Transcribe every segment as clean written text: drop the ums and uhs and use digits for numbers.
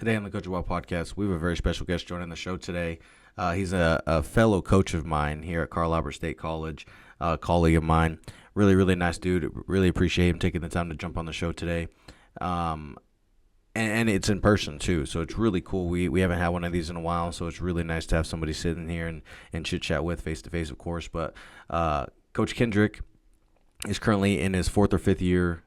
Today on the Coach Wild Podcast, we have a very special guest joining the show today. He's a fellow coach of mine here at Carl Albert State College, a colleague of mine. Really, really nice dude. Really appreciate him taking the time to jump on the show today. And it's in person, too, so it's really cool. We haven't had one of these in a while, so it's really nice to have somebody sitting here and chit-chat with face-to-face, of course. But Coach Kendrick is currently in his fourth or fifth year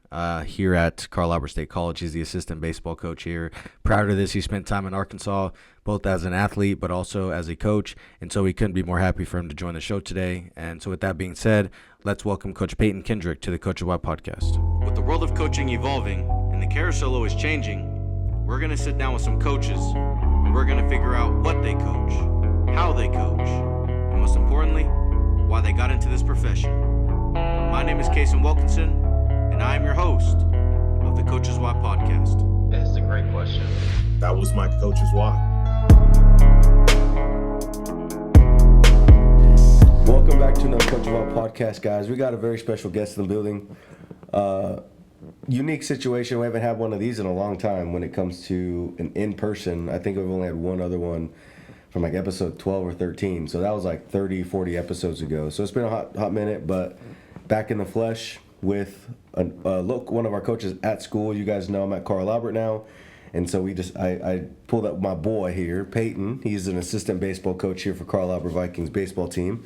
here at Carl Albert State College. He's the assistant baseball coach here. Prior to this, he spent time in Arkansas, both as an athlete but also as a coach, and so we couldn't be more happy for him to join the show today. And so with that being said, let's welcome Coach Peyton Kendrick to the Coach of Wild Podcast. With the world of coaching evolving and the carousel always changing, we're going to sit down with some coaches and we're going to figure out what they coach, how they coach, and most importantly, why they got into this profession. My name is Casey Wilkinson, and I am your host of the Coach's Why Podcast. That's a great question. That was my Coach's Why. Welcome back to another Coach's Why Podcast, guys. We got a very special guest in the building. Unique situation. We haven't had one of these in a long time when it comes to an in-person. I think we've only had one other one from like episode 12 or 13. So that was like 30, 40 episodes ago. So it's been a hot minute, but back in the flesh with one of our coaches at school. You guys know I'm at Carl Albert now. And so I pulled up my boy here, Peyton. He's an assistant baseball coach here for Carl Albert Vikings baseball team.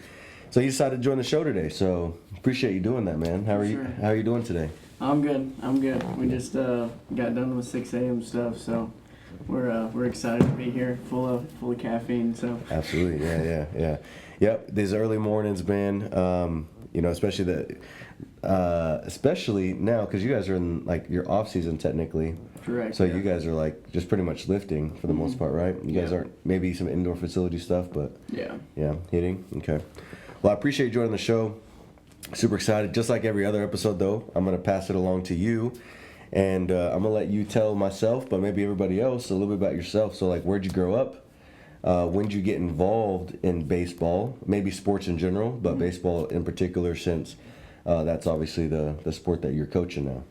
So he decided to join the show today. So appreciate you doing that, man. How are you doing today? I'm good. We just got done with 6 a.m. stuff, so we're excited to be here, full of caffeine. So absolutely, yeah. Yep, these early mornings, man. Especially now because you guys are in like your off season technically. Correct. So you guys are like just pretty much lifting for the most part, right? You guys aren't maybe some indoor facility stuff, but yeah, hitting. Okay. Well, I appreciate you joining the show. Super excited. Just like every other episode, though, I'm going to pass it along to you. And I'm going to let you tell myself, but maybe everybody else, a little bit about yourself. So, like, where'd you grow up? When did you get involved in baseball? Maybe sports in general, but baseball in particular, since that's obviously the sport that you're coaching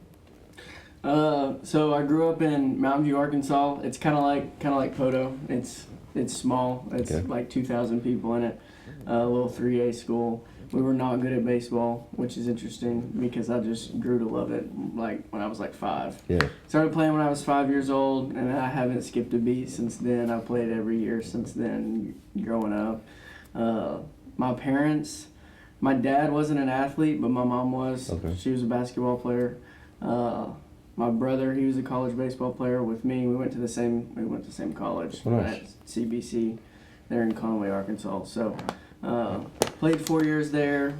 now. So I grew up in Mountain View, Arkansas. It's kind of like Poto. It's small. It's like 2,000 people in it. A little 3A school. We were not good at baseball, which is interesting because I just grew to love it like when I was like 5. Yeah. Started playing when I was 5 years old, and I haven't skipped a beat since then. I played every year since then growing up. My dad wasn't an athlete, but my mom was. Okay. She was a basketball player. My brother, he was a college baseball player with me. We went to the same college at CBC there in Conway, Arkansas. So played 4 years there,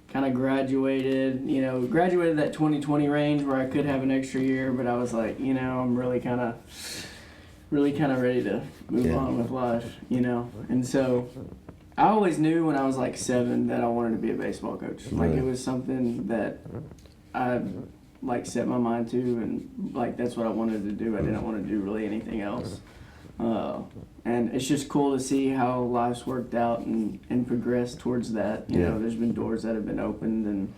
kind of graduated that 2020 range where I could have an extra year, but I was like, I'm really kind of ready to move on with life, And so I always knew when I was like 7 that I wanted to be a baseball coach. Like it was something that I like set my mind to, and like that's what I wanted to do. I didn't want to do really anything else. And it's just cool to see how life's worked out and progressed towards that. You know, there's been doors that have been opened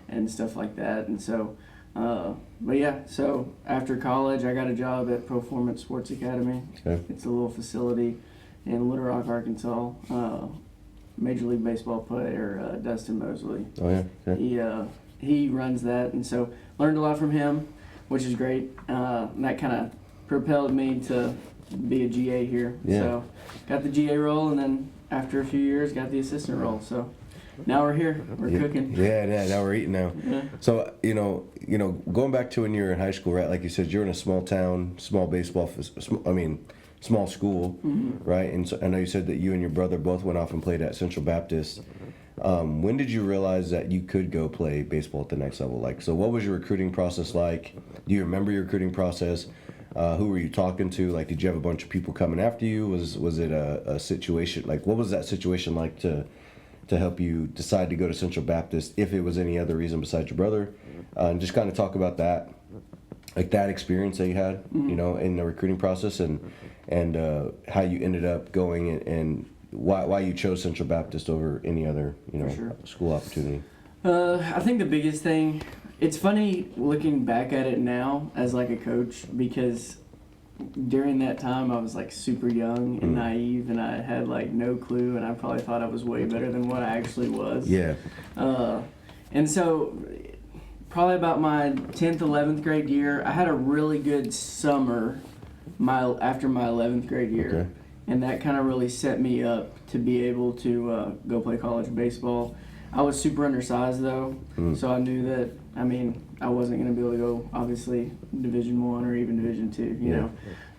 and stuff like that. And so, so after college, I got a job at Performance Sports Academy. Okay. It's a little facility in Little Rock, Arkansas. Major League Baseball player Dustin Mosley. Oh, yeah? Okay. He runs that, and so learned a lot from him, which is great. And that kind of propelled me to be a GA here. Yeah. So got the GA role, and then after a few years got the assistant role. So now we're here. We're cooking. Yeah, now we're eating now. Yeah. So, going back to when you were in high school, right? Like you said, you're in a small town, small school, right? And so I know you said that you and your brother both went off and played at Central Baptist. When did you realize that you could go play baseball at the next level? Like, so what was your recruiting process like? Do you remember your recruiting process? Who were you talking to? Like, did you have a bunch of people coming after you? Was it a situation? Like, what was that situation like to help you decide to go to Central Baptist, if it was any other reason besides your brother? And just kind of talk about that, like that experience that you had, in the recruiting process, and how you ended up going and why you chose Central Baptist over any other, school opportunity. I think the biggest thing, it's funny looking back at it now as like a coach, because during that time, I was like super young and naive, and I had like no clue, and I probably thought I was way better than what I actually was. Yeah. And so, probably about my 10th, 11th grade year, I had a really good summer after my 11th grade year. Okay. And that kind of really set me up to be able to go play college baseball. I was super undersized though, so I knew that, I wasn't going to be able to go, obviously, Division I or even Division II, you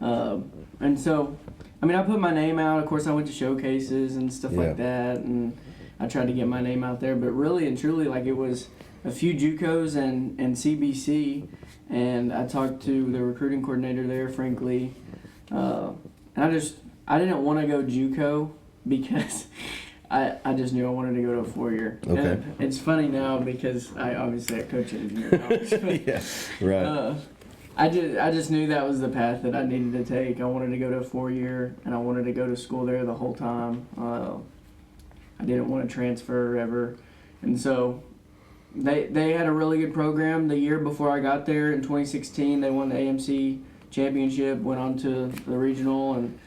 know. And so, I put my name out. Of course, I went to showcases and stuff like that, and I tried to get my name out there. But really and truly, like, it was a few JUCOs and CBC, and I talked to the recruiting coordinator there, Frank Lee, and I didn't want to go JUCO because I just knew I wanted to go to a 4-year. Okay. And it's funny now because I coach at a junior college. Yeah, right. I just knew that was the path that I needed to take. I wanted to go to a 4-year, and I wanted to go to school there the whole time. I didn't want to transfer ever. And so they had a really good program the year before I got there. In 2016, they won the AMC championship, went on to the regional, and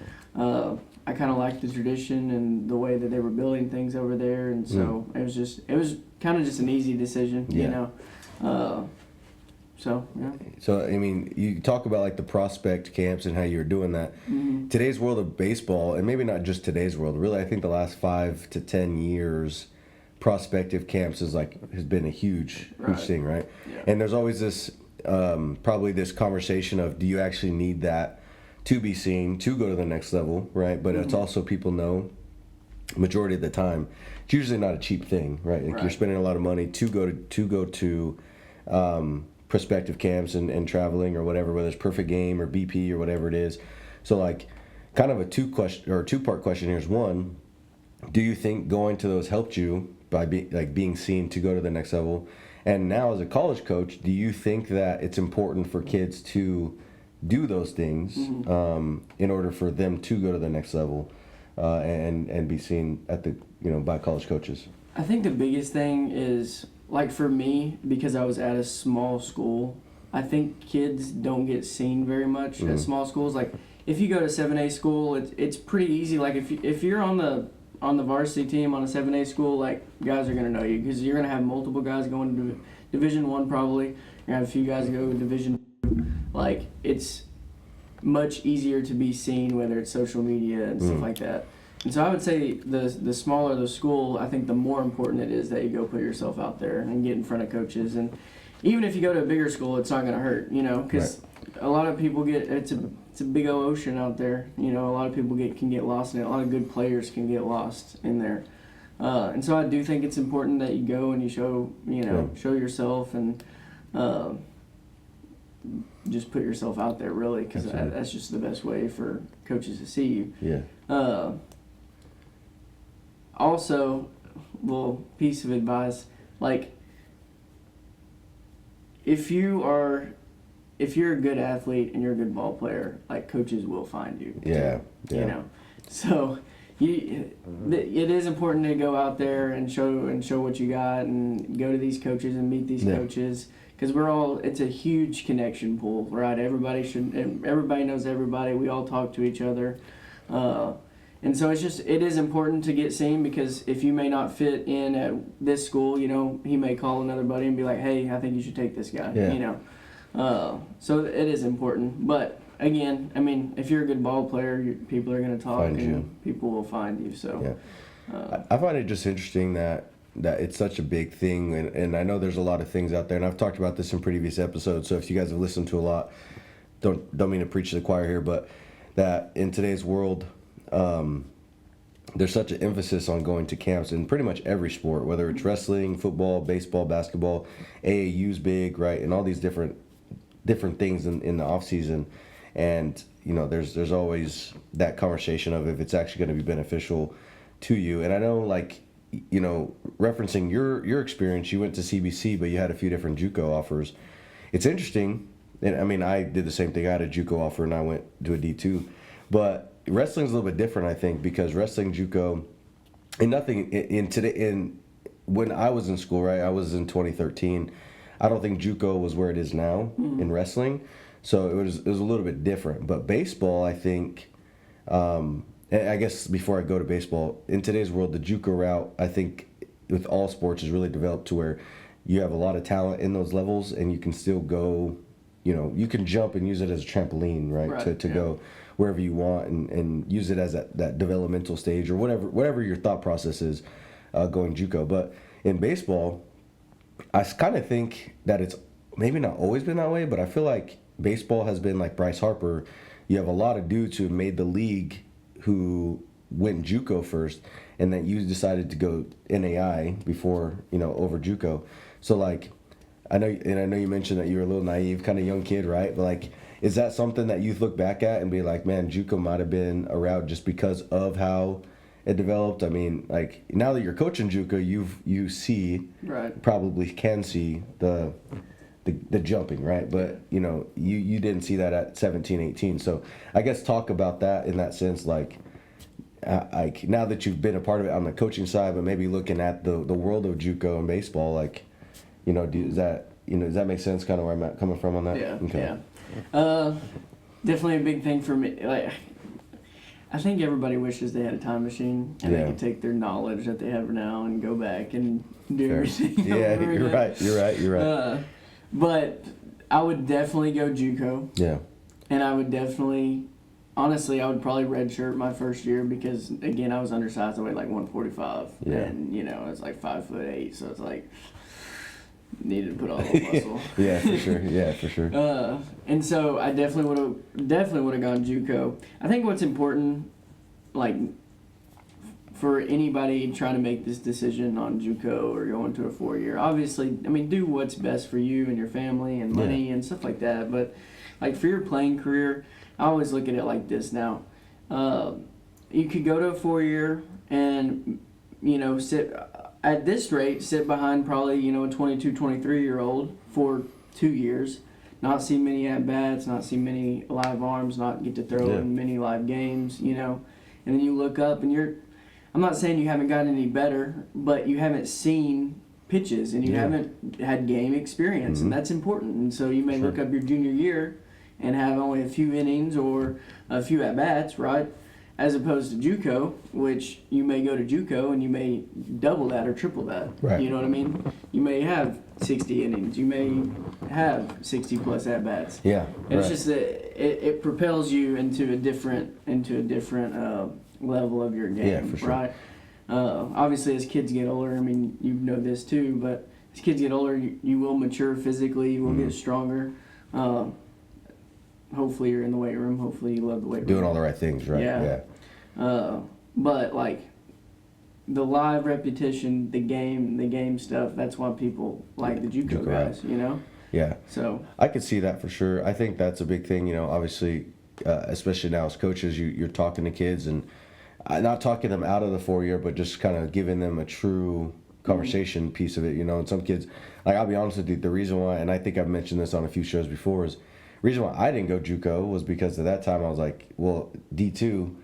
I kind of liked the tradition and the way that they were building things over there, and so it was kind of just an easy decision, you know. So yeah. So you talk about like the prospect camps and how you were doing that. Today's world of baseball, and maybe not just today's world, really, I think the last 5 to 10 years, prospective camps has been a huge thing, right? Yeah. And there's always this probably this conversation of, do you actually need that to be seen to go to the next level, right? But it's also, people know, majority of the time, it's usually not a cheap thing, right? Like, you're spending a lot of money to go to prospective camps and traveling or whatever, whether it's Perfect Game or BP or whatever it is. So like, kind of a two-part question here is, one, do you think going to those helped you by being seen to go to the next level? And now as a college coach, do you think that it's important for kids to do those things in order for them to go to the next level and be seen at the by college coaches? I think the biggest thing is, like, for me, because I was at a small school, I think kids don't get seen very much at small schools. Like, if you go to 7A school, it's pretty easy. Like, if you're on the varsity team on a 7A school, like, guys are gonna know you because you're gonna have multiple guys going to Division I probably. You're gonna have a few guys go to Division II. Like, it's much easier to be seen, whether it's social media and stuff like that. And so I would say the smaller the school, I think the more important it is that you go put yourself out there and get in front of coaches. And even if you go to a bigger school, it's not going to hurt, because a lot of people it's a big ocean out there. A lot of people can get lost in it. A lot of good players can get lost in there. And so I do think it's important that you go and you show yourself and just put yourself out there, really, because that's just the best way for coaches to see you. Yeah. Also, little piece of advice, like, if you're a good athlete and you're a good ball player, like, coaches will find you. Yeah. So it is important to go out there and show what you got and go to these coaches and meet these coaches, because it's a huge connection pool, right? Everybody knows everybody. We all talk to each other. And so it is important to get seen, because if you may not fit in at this school, he may call another buddy and be like, hey, I think you should take this guy, So it is important. But again, if you're a good ball player, people are going to talk people will find you. So I find it just interesting that it's such a big thing. And I know there's a lot of things out there, and I've talked about this in previous episodes. So if you guys have listened to a lot, don't mean to preach to the choir here, but that in today's world, there's such an emphasis on going to camps in pretty much every sport, whether it's wrestling, football, baseball, basketball. AAU's big, right, and all these different things in the off season. And there's always that conversation of if it's actually going to be beneficial to you. And I know, like, referencing your experience, you went to CBC, but you had a few different JUCO offers. It's interesting, and I did the same thing. I had a JUCO offer and I went to a D2, but wrestling's a little bit different, I think, because wrestling, JUCO, and when I was in school, right, I was in 2013. I don't think JUCO was where it is now in wrestling. So it was a little bit different. But baseball, I think, and I guess before I go to baseball, in today's world, the JUCO route, I think, with all sports is really developed to where you have a lot of talent in those levels, and you can still go, you can jump and use it as a trampoline, right? To go wherever you want and use it as that developmental stage or whatever your thought process is going JUCO. But in baseball, I kind of think that it's maybe not always been that way, but I feel like baseball has been like Bryce Harper. You have a lot of dudes who made the league who went JUCO first, and then you decided to go NAIA before, over JUCO. So like, I know you mentioned that you were a little naive, kind of young kid, right? But like, is that something that you look back at and be like, man, JUCO might have been a route just because of how it developed? I mean, like, now that you're coaching JUCO, you see, probably can see the jumping, right? But you didn't see that at 17, 18. So I guess talk about that in that sense, like now that you've been a part of it on the coaching side, but maybe looking at the world of JUCO and baseball, like, does that make sense? Kind of where I'm coming from on that? Yeah. Okay. Yeah. Definitely a big thing for me. Like, I think everybody wishes they had a time machine and they could take their knowledge that they have now and go back and do everything. Yeah, you're right. But I would definitely go JUCO. Yeah. And I would definitely, honestly, I would probably redshirt my first year because, again, I was undersized. I weighed like 145. Yeah. And, I was like 5'8", so it's like, needed to put on a little muscle. Yeah, for sure. And so I definitely would have gone JUCO. I think what's important, like, for anybody trying to make this decision on JUCO or going to a 4-year, obviously, I mean, do what's best for you and your family and money and stuff like that. But, like, for your playing career, I always look at it like this now. You could go to a 4-year and, sit at this rate, sit behind probably, a 22, 23-year-old for 2 years, not see many at-bats, not see many live arms, not get to throw in many live games, and then you look up and I'm not saying you haven't gotten any better, but you haven't seen pitches and you haven't had game experience, and that's important. And so you may look up your junior year and have only a few innings or a few at-bats, right? As opposed to JUCO, which you may go to JUCO and you may double that or triple that. Right. You know what I mean? You may have 60 innings. You may have 60-plus at-bats. Yeah. And it's just that it propels you into a different level of your game, right? Obviously, as kids get older, I mean, you know this too, but as kids get older, you will mature physically. You will get stronger. Hopefully you're in the weight room. Hopefully you love the weight room. Doing all the right things, right? Yeah. But like the live repetition, the game stuff, that's why people like the JUCO guys, Yeah. So I could see that for sure. I think that's a big thing, obviously, especially now as coaches, you're talking to kids and not talking them out of the 4-year, but just kind of giving them a true conversation piece of it, and some kids, like, I'll be honest with you, the reason why, and I think I've mentioned this on a few shows before, is the reason why I didn't go JUCO was because at that time I was like, well, D2,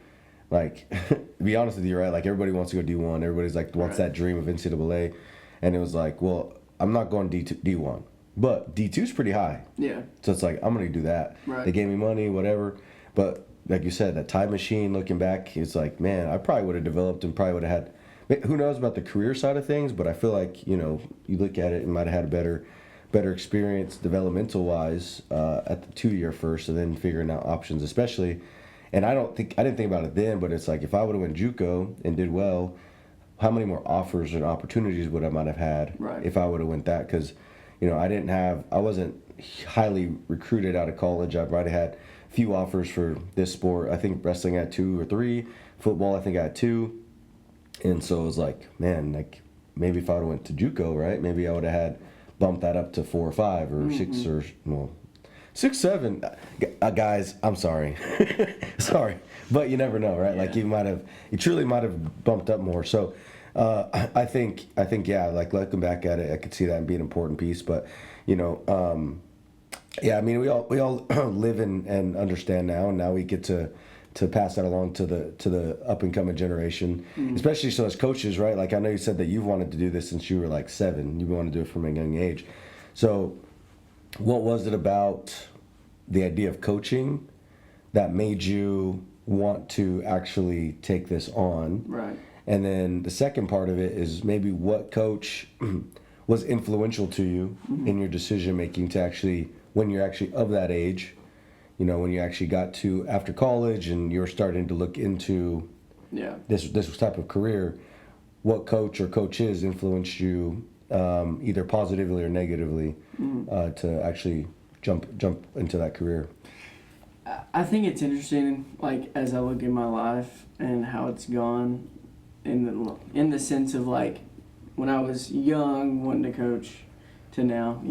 like, to be honest with you, right? Like, everybody wants to go D1. Everybody's like, wants that dream of NCAA. And it was like, well, I'm not going D1. But D2's pretty high. Yeah. So it's like, I'm going to do that. Right. They gave me money, whatever. But like you said, that time machine, looking back, it's like, man, I probably would have developed and probably would have had, who knows about the career side of things, but I feel like, you look at it and might have had a better experience developmental-wise at the 2-year first, and then figuring out options, especially. And I didn't think about it then, but it's like, if I would have went JUCO and did well, how many more offers and opportunities would I might have had if I would have went that? Because, I wasn't highly recruited out of college. I might have had a few offers for this sport. I think wrestling I had 2 or 3. Football, I think I had 2. And so it was like, man, like, maybe if I would have went to JUCO, right, maybe I would have had bumped that up to 4 or 5 or 6 or, 6, 7. Guys, I'm sorry. Sorry. But you never know, right? Yeah. Like, you truly might have bumped up more. So I think, yeah, like, looking back at it, I could see that being an important piece. But, yeah, I mean, we all live and understand now, and now we get to pass that along to the up and coming generation, especially so as coaches, right? Like, I know you said that you've wanted to do this since you were like 7. You wanted to do it from a young age. So what was it about the idea of coaching that made you want to actually take this on? Right. And then the second part of it is maybe what coach was influential to you in your decision making to actually, when you're actually of that age, when you actually got to after college and you were starting to look into this type of career, what coach or coaches influenced you either positively or negatively to actually jump into that career? I think it's interesting, like, as I look at my life and how it's gone in the sense of, like, when I was young, wanting to coach, to now,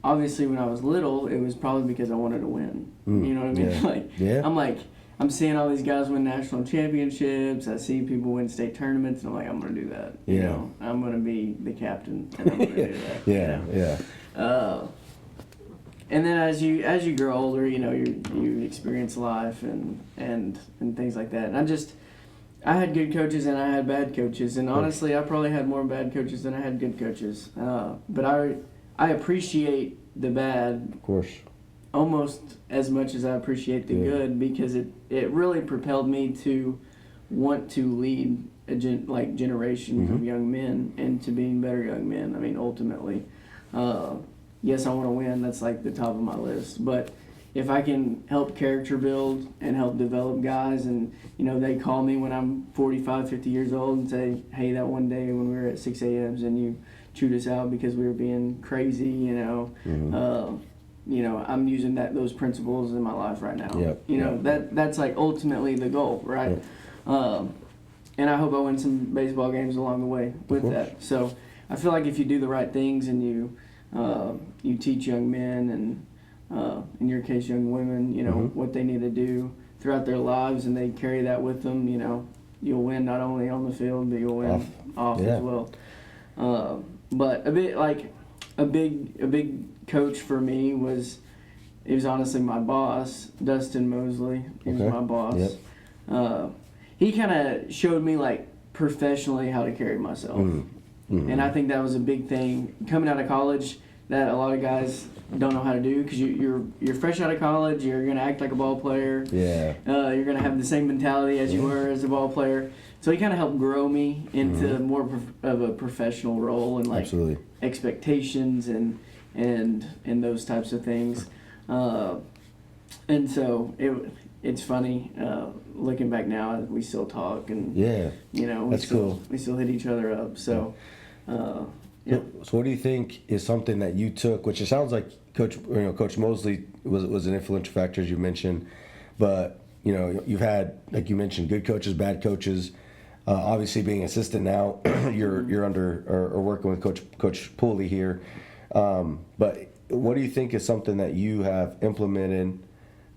obviously when I was little, it was probably because I wanted to win. You know what I mean? I'm seeing all these guys win national championships. I see people win state tournaments, and I'm like, I'm going to do that. I'm going to be the captain, and I'm going to do that. And then as you grow older, you experience life and things like that. And I had good coaches and I had bad coaches, and honestly, I probably had more bad coaches than I had good coaches. But I appreciate the bad, of course, almost as much as I appreciate the good, because it really propelled me to want to lead a generation of young men into being better young men. I mean, ultimately, yes, I want to win. That's like the top of my list. But if I can help character build and help develop guys, and they call me when I'm 45, 50 years old and say, hey, that one day when we were at 6 a.m. and you chewed us out because we were being crazy, I'm using those principles in my life right now. That's like ultimately the goal, right? And I hope I win some baseball games along the way with that. So I feel like if you do the right things and you teach young men and in your case young women, what they need to do throughout their lives, and they carry that with them, you'll win not only on the field, but you'll win off as well. But a big coach for me was honestly my boss, Dustin Mosley. He was my boss. He kind of showed me like professionally how to carry myself. And I think that was a big thing coming out of college that a lot of guys don't know how to do, because you're fresh out of college, you're going to act like a ball player. You're going to have the same mentality as you were as a ball player. So he kind of helped grow me into more of a professional role and like expectations and those types of things. And so it's funny looking back now, we still talk and that's cool. We still hit each other up. So So what do you think is something that you took, which it sounds like Coach Mosley was an influential factor, as you mentioned, but you've had, like you mentioned, good coaches, bad coaches. Obviously, being assistant now, you're under or working with Coach Pooley here. But what do you think is something that you have implemented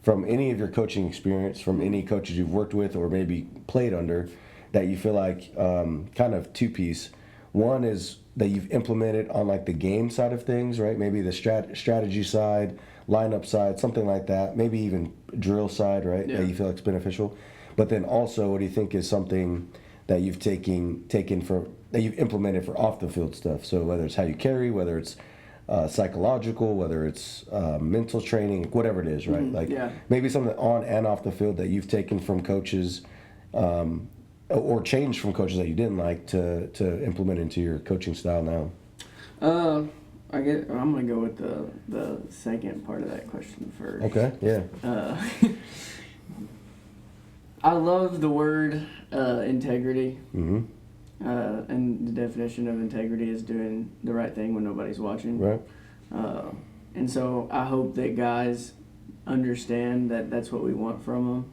from any of your coaching experience, from any coaches you've worked with or maybe played under, that you feel like kind of two-piece? One is that you've implemented on like the game side of things, right? Maybe the strategy side, lineup side, something like that. Maybe even drill side, right? That you feel like is beneficial. But then also, what do you think is something that you've that you've implemented for off the field stuff? So whether it's how you carry, whether it's psychological, whether it's mental training, whatever it is, right? Maybe something on and off the field that you've taken from coaches, or changed from coaches that you didn't like to implement into your coaching style now. I'm gonna go with the second part of that question first. Okay. Yeah. I love the word integrity. And the definition of integrity is doing the right thing when nobody's watching. Right. And so I hope that guys understand that that's what we want from them.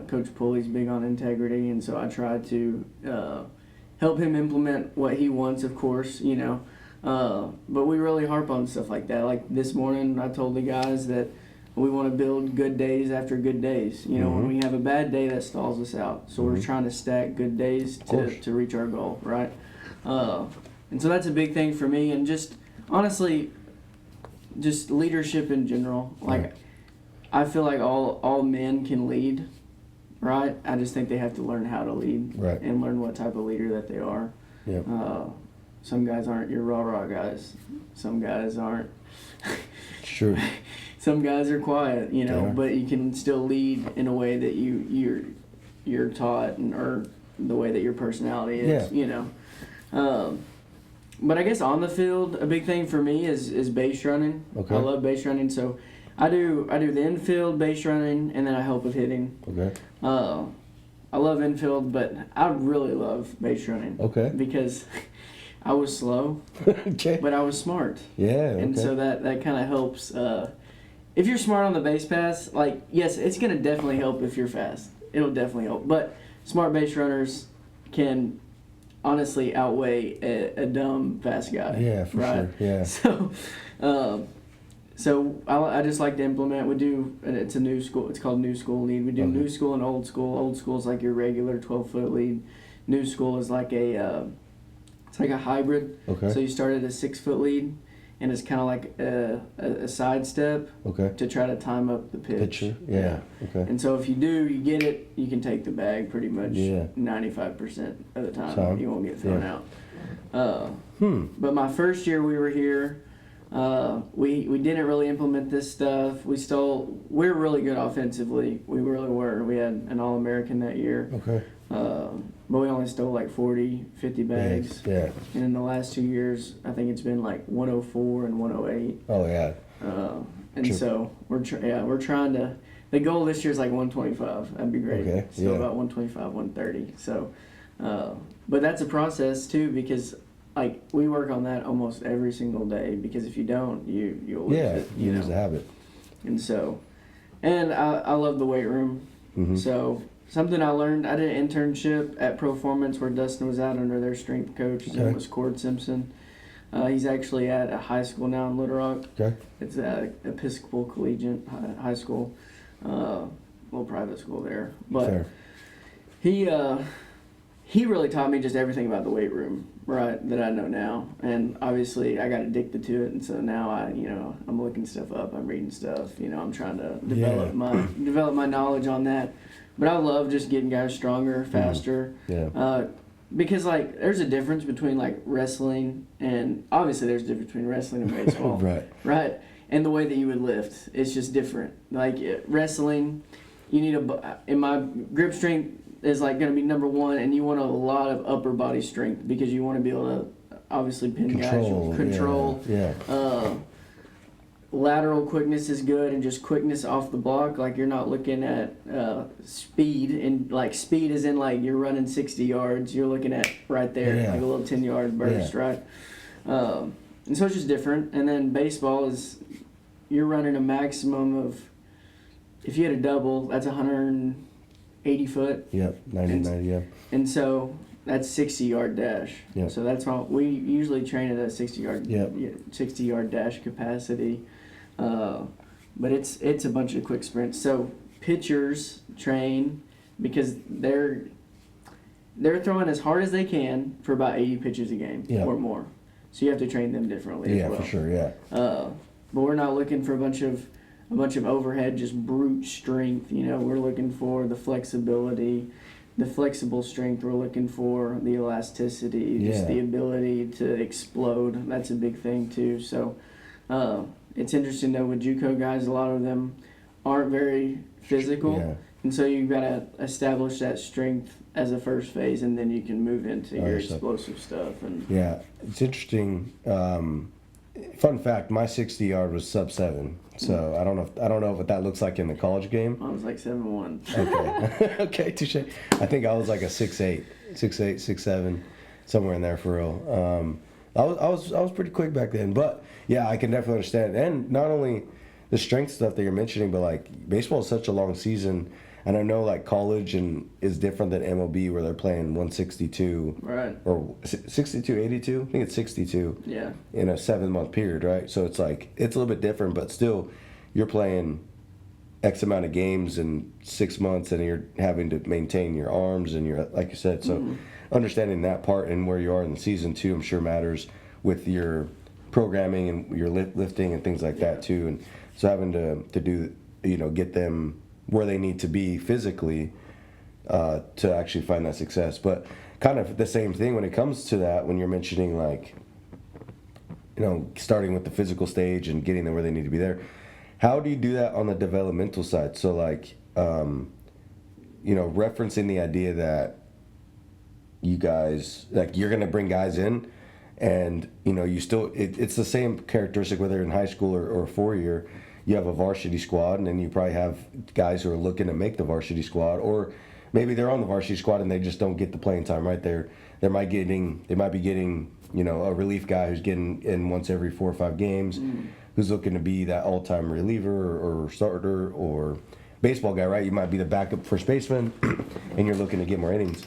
Coach Pulley's big on integrity, and so I try to help him implement what he wants, of course, but we really harp on stuff like that. Like this morning, I told the guys that we want to build good days after good days. When we have a bad day, that stalls us out. So we're trying to stack good days to reach our goal, right? And so that's a big thing for me. And just, honestly, just leadership in general. Like, I feel like all men can lead, right? I just think they have to learn how to lead and learn what type of leader that they are. Some guys aren't your rah-rah guys. Some guys aren't. Sure. some guys are quiet, you know, Yeah. but you can still lead in a way that you're taught, or the way that your personality is, you know. But I guess on the field, a big thing for me is base running. Okay. I love base running, so I do the infield base running, and then I help with hitting. Okay. I love infield, but I really love base running. Okay. Because I was slow, Okay. but I was smart. Yeah. Okay. And so that kind of helps. If you're smart on the base pass, like, yes, it's going to definitely help if you're fast. It'll definitely help. But smart base runners can honestly outweigh a dumb fast guy. Yeah, for right? sure. Yeah. So I just like to implement. We do, and it's a new school. It's called New School Lead. We do Okay. New School and Old School. Old School is like your regular 12-foot lead. New School is like it's like a hybrid. Okay. So you start at a 6-foot lead, and it's kind of like a side step Okay. to try to time up the pitch. Picture. Yeah. Okay. And so if you do, you get it, you can take the bag pretty much Yeah. 95% of the time. Time. You won't get thrown Yeah. out. Hmm. But my first year we were here, we didn't really implement this stuff. We were really good offensively. We really were. We had an All-American that year. Okay. But we only stole like 40, 50 bags. Yeah. And in the last 2 years, I think it's been like 104 and 108. Oh yeah. And Sure. so we're trying to. The goal this year is like 125. That'd be great. Okay, So yeah. about 125, 130. So, but that's a process too, because like we work on that almost every single day, because if you don't, you'll lose Yeah. it. You lose know? the habit. And so, and I love the weight room. Mhm. So something I learned, I did an internship at Performance where Dustin was out under their strength coach. His name Okay. was Cord Simpson. He's actually at a high school now in Little Rock. Okay. It's a Episcopal Collegiate High School, little private school there. But Fair. he really taught me just everything about the weight room, right, that I know now. And obviously I got addicted to it, and so now I'm looking stuff up, I'm reading stuff, I'm trying to develop my knowledge on that. But I love just getting guys stronger, faster. Yeah. Because like there's a difference between like wrestling, and obviously there's a difference between wrestling and baseball. Right. And the way that you would lift, it's just different. Like wrestling, you need in my grip strength is like going to be number one, and you want a lot of upper body strength because you want to be able to obviously pin guys, control. Yeah. Lateral quickness is good, and just quickness off the block. Like you're not looking at speed, and like speed is in like you're running 60 yards. You're looking at right there, like a little 10-yard burst, right? And so it's just different. And then baseball is you're running a maximum of, if you had a double, that's 180 foot. Yep. 90, yeah. And so that's 60-yard dash. Yep. So that's how we usually train at a 60-yard 60-yard dash capacity. But it's a bunch of quick sprints. So pitchers train because they're throwing as hard as they can for about 80 pitches a game or more. So you have to train them differently as well. For sure, yeah. But we're not looking for a bunch of overhead, just brute strength. We're looking for the flexibility, the flexible strength. We're looking for the elasticity, just the ability to explode. That's a big thing too. So it's interesting though with JUCO guys, a lot of them aren't very physical, and so you've got to establish that strength as a first phase, and then you can move into your explosive stuff. And it's interesting. Fun fact: my 60-yard was sub-7. So I don't know what that looks like in the college game. I was like 7'1". Okay, okay, touche. I think I was like a 6'8", 6'7", somewhere in there for real. I was pretty quick back then, but yeah, I can definitely understand. And not only the strength stuff that you're mentioning, but like baseball is such a long season, and I know like college is different than MLB where they're playing 162, right, or 62, 82. I think it's 62. Yeah. In a 7-month period, right? So it's like it's a little bit different, but still, you're playing X amount of games in 6 months, and you're having to maintain your arms and your, like you said. So understanding that part and where you are in the season too, I'm sure matters with your programming and your lifting and things like that too. And so having to do, get them where they need to be physically to actually find that success. But kind of the same thing when it comes to that, when you're mentioning like, starting with the physical stage and getting them where they need to be there. How do you do that on the developmental side? So like, referencing the idea that you guys, like, you're going to bring guys in, and you still, it's the same characteristic whether in high school or 4-year. You have a varsity squad, and then you probably have guys who are looking to make the varsity squad, or maybe they're on the varsity squad and they just don't get the playing time. Right there, they might be getting a relief guy who's getting in once every 4 or 5 games, who's looking to be that all-time reliever or starter, or baseball guy. Right, you might be the backup first baseman, and you're looking to get more innings.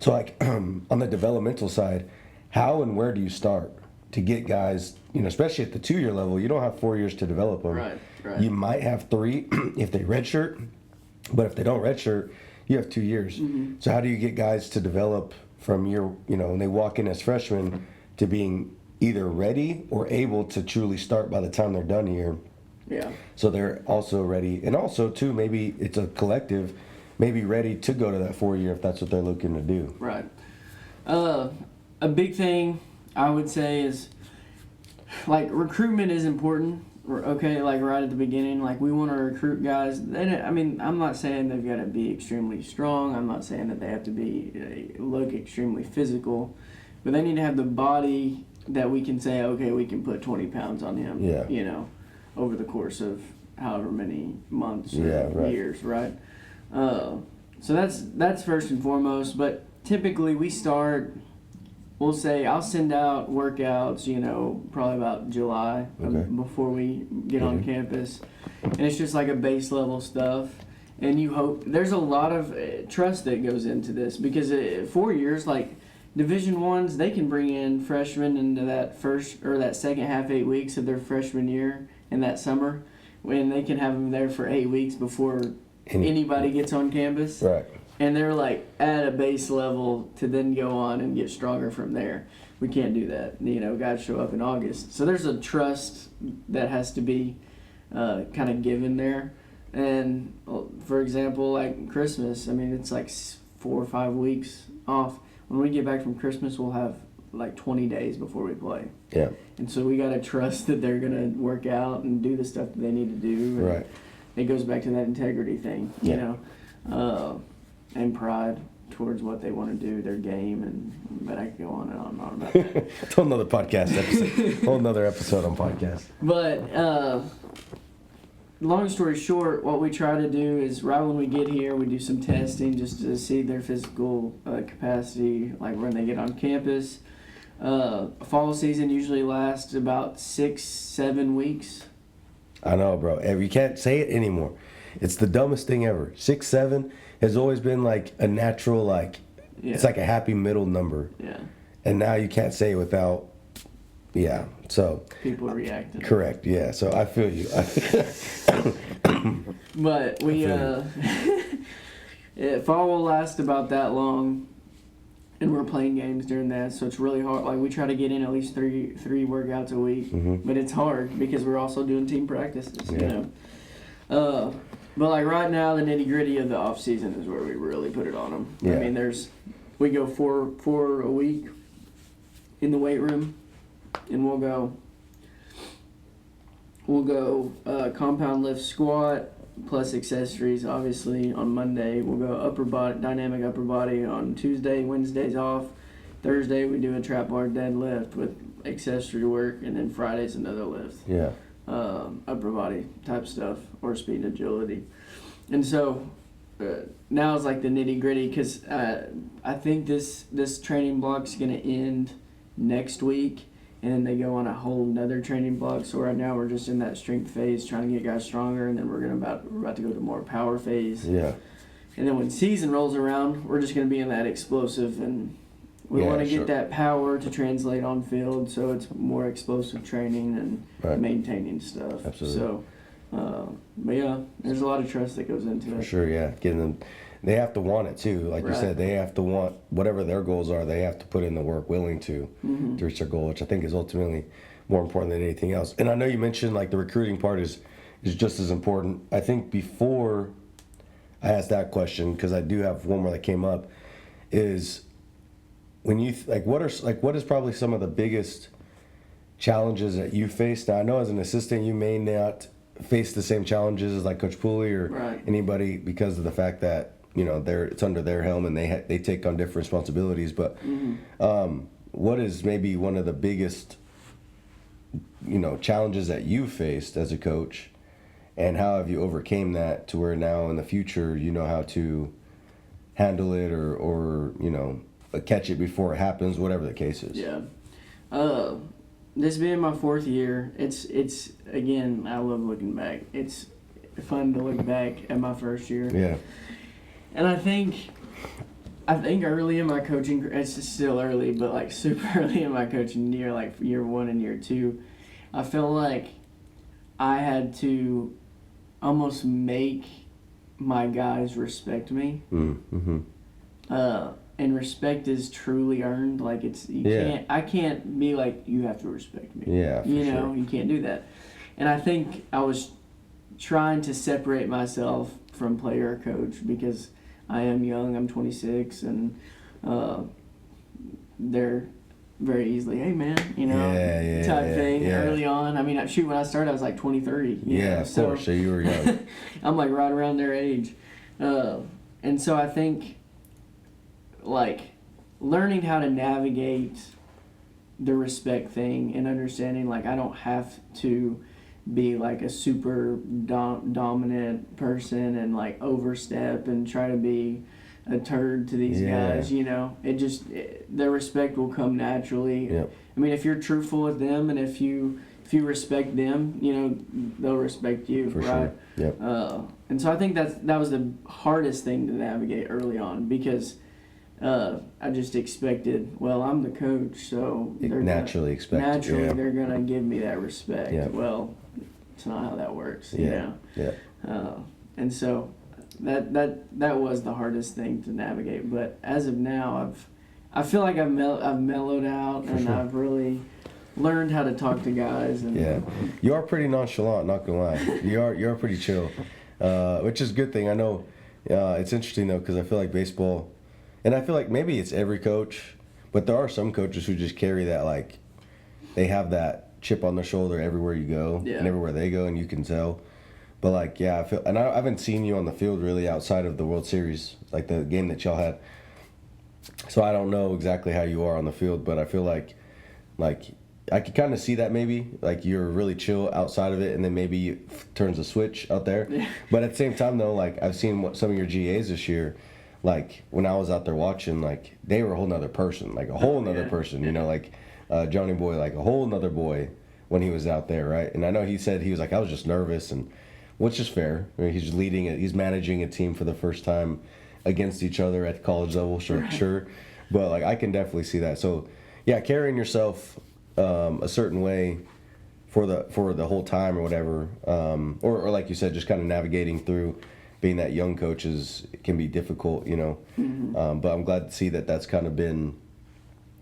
So like on the developmental side, how and where do you start to get guys, especially at the 2-year level? You don't have 4 years to develop them. Right. You might have 3 if they redshirt, but if they don't redshirt, you have 2 years. So how do you get guys to develop from when they walk in as freshmen to being either ready or able to truly start by the time they're done here? Yeah. So they're also ready, and also too, maybe it's a collective, maybe ready to go to that 4-year if that's what they're looking to do. Right. A big thing I would say is, like, recruitment is important. Okay, like right at the beginning, like we want to recruit guys. I'm not saying they've got to be extremely strong. I'm not saying that they have to look extremely physical, but they need to have the body that we can say, okay, we can put 20 pounds on him. Yeah. Over the course of however many months or years, right? So that's first and foremost. But typically we start. We'll say I'll send out workouts, probably about July before we get on campus. And it's just like a base level stuff. And you hope there's a lot of trust that goes into this, because 4 years, like Division I's, they can bring in freshmen into that first or that second half 8 weeks of their freshman year in that summer, when they can have them there for 8 weeks before anybody gets on campus. Right. And they're like at a base level to then go on and get stronger from there. We can't do that. Guys show up in August. So there's a trust that has to be kind of given there. And for example, like Christmas, it's like 4 or 5 weeks off. When we get back from Christmas, we'll have like 20 days before we play. Yeah. And so we got to trust that they're going to work out and do the stuff that they need to do. And right. It goes back to that integrity thing, and pride towards what they want to do, their game, but I could go on and on and on about that. Whole another podcast episode. Whole another episode on podcast. But long story short, what we try to do is right when we get here, we do some testing just to see their physical capacity, like when they get on campus. Fall season usually lasts about 6-7 weeks. I know, bro. You can't say it anymore. It's the dumbest thing ever. 6-7 has always been like a natural, it's like a happy middle number. Yeah. And now you can't say it without, so. People reacting. Correct, yeah. So I feel you. But we, fall will last about that long, and we're playing games during that, so it's really hard. Like, we try to get in at least three workouts a week, but it's hard because we're also doing team practices, But like right now, the nitty gritty of the off season is where we really put it on them. Yeah. We go four a week in the weight room, and we'll go compound lift squat plus accessories. Obviously on Monday we'll go dynamic upper body. On Tuesday, Wednesday's off. Thursday we do a trap bar deadlift with accessory work, and then Friday's another lift. Yeah. Upper body type stuff, or speed and agility. And so now it's like the nitty gritty, because I think this training block's going to end next week, and then they go on a whole nother training block. So right now we're just in that strength phase, trying to get guys stronger, and then we're about to go to more power phase. Yeah. And then when season rolls around, we're just going to be in that explosive, and we want to get that power to translate on field, so it's more explosive training and maintaining stuff. Absolutely. So, but there's a lot of trust that goes into it. For sure, yeah. Getting them, they have to want it too. Like you said, they have to want whatever their goals are. They have to put in the work, willing to reach their goal, which I think is ultimately more important than anything else. And I know you mentioned like the recruiting part is just as important. I think before I asked that question, because I do have one more that came up, is when you what is probably some of the biggest challenges that you face? Now I know as an assistant you may not face the same challenges as like Coach Pooley or Right. anybody because of the fact that it's under their helm and they take on different responsibilities. But what is maybe one of the biggest challenges that you faced as a coach, and how have you overcame that to where now in the future you know how to handle it or catch it before it happens, whatever the case is? Yeah. This being my 4th year, it's again, I love looking back. It's fun to look back at my first year. Yeah. And I think early in my coaching, it's still early, but like super early in my coaching year, like year 1 and year 2, I felt like I had to almost make my guys respect me. Mm-hmm. And respect is truly earned. Like I can't be like, you have to respect me. Yeah, for sure. You can't do that. And I think I was trying to separate myself from player or coach because I am young. I'm 26, and they're very easily, hey man, type thing early on. I mean, shoot, when I started, I was like 20, 30. Yeah, of course. So you were young. I'm like right around their age. And so I think, like, learning how to navigate the respect thing and understanding, like, I don't have to be like a super dominant person and like overstep and try to be a turd to these guys, their respect will come naturally. Yep. I mean, if you're truthful with them and if you respect them, they'll respect you, For right? sure. Yep. And so I think that was the hardest thing to navigate early on because I just expected, well, I'm the coach, so they're naturally they're gonna give me that respect. Yeah. Well, it's not how that works, Yeah. And so that was the hardest thing to navigate. But as of now, I feel like I've mellowed out and sure. I've really learned how to talk to guys. And Yeah, you are pretty nonchalant. Not gonna lie, you're pretty chill, which is a good thing. I know it's interesting though because I feel like baseball. And I feel like maybe it's every coach, but there are some coaches who just carry that, like, they have that chip on their shoulder everywhere you go and everywhere they go, and you can tell. But, like, yeah, I haven't seen you on the field really outside of the World Series, like the game that y'all had. So I don't know exactly how you are on the field, but I feel like I could kind of see that maybe, like you're really chill outside of it, and then maybe it turns a switch out there. Yeah. But at the same time, though, like, I've seen some of your GAs this year. Like, when I was out there watching, like, they were a whole nother person, like a whole nother person, like Johnny Boy, like a whole nother boy when he was out there, right? And I know he said he was like, I was just nervous, and which is fair. I mean, he's managing a team for the first time against each other at the college level, sure. But, like, I can definitely see that. So, yeah, carrying yourself a certain way for the whole time or whatever, or like you said, just kind of navigating through being that young coach can be difficult, Mm-hmm. But I'm glad to see that that's kind of been,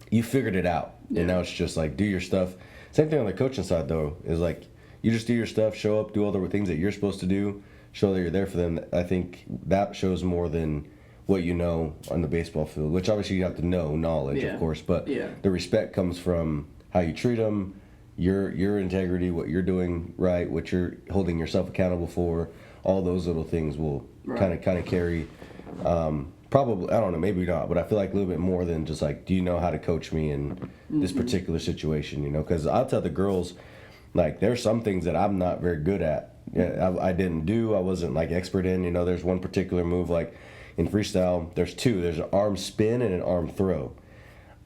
you figured it out. Yeah. And now it's just like, do your stuff. Same thing on the coaching side, though, is like, you just do your stuff, show up, do all the things that you're supposed to do, show that you're there for them. I think that shows more than what you know on the baseball field, which obviously you have to know knowledge, of course, but the respect comes from how you treat them, your integrity, what you're doing right, what you're holding yourself accountable for. All those little things will kind of carry, probably, I don't know, maybe not, but I feel like a little bit more than just like, do you know how to coach me in this particular situation, because I'll tell the girls, like, there's some things that I'm not very good at. Yeah, I didn't do, I wasn't like expert in, there's one particular move, like in freestyle, there's an arm spin and an arm throw.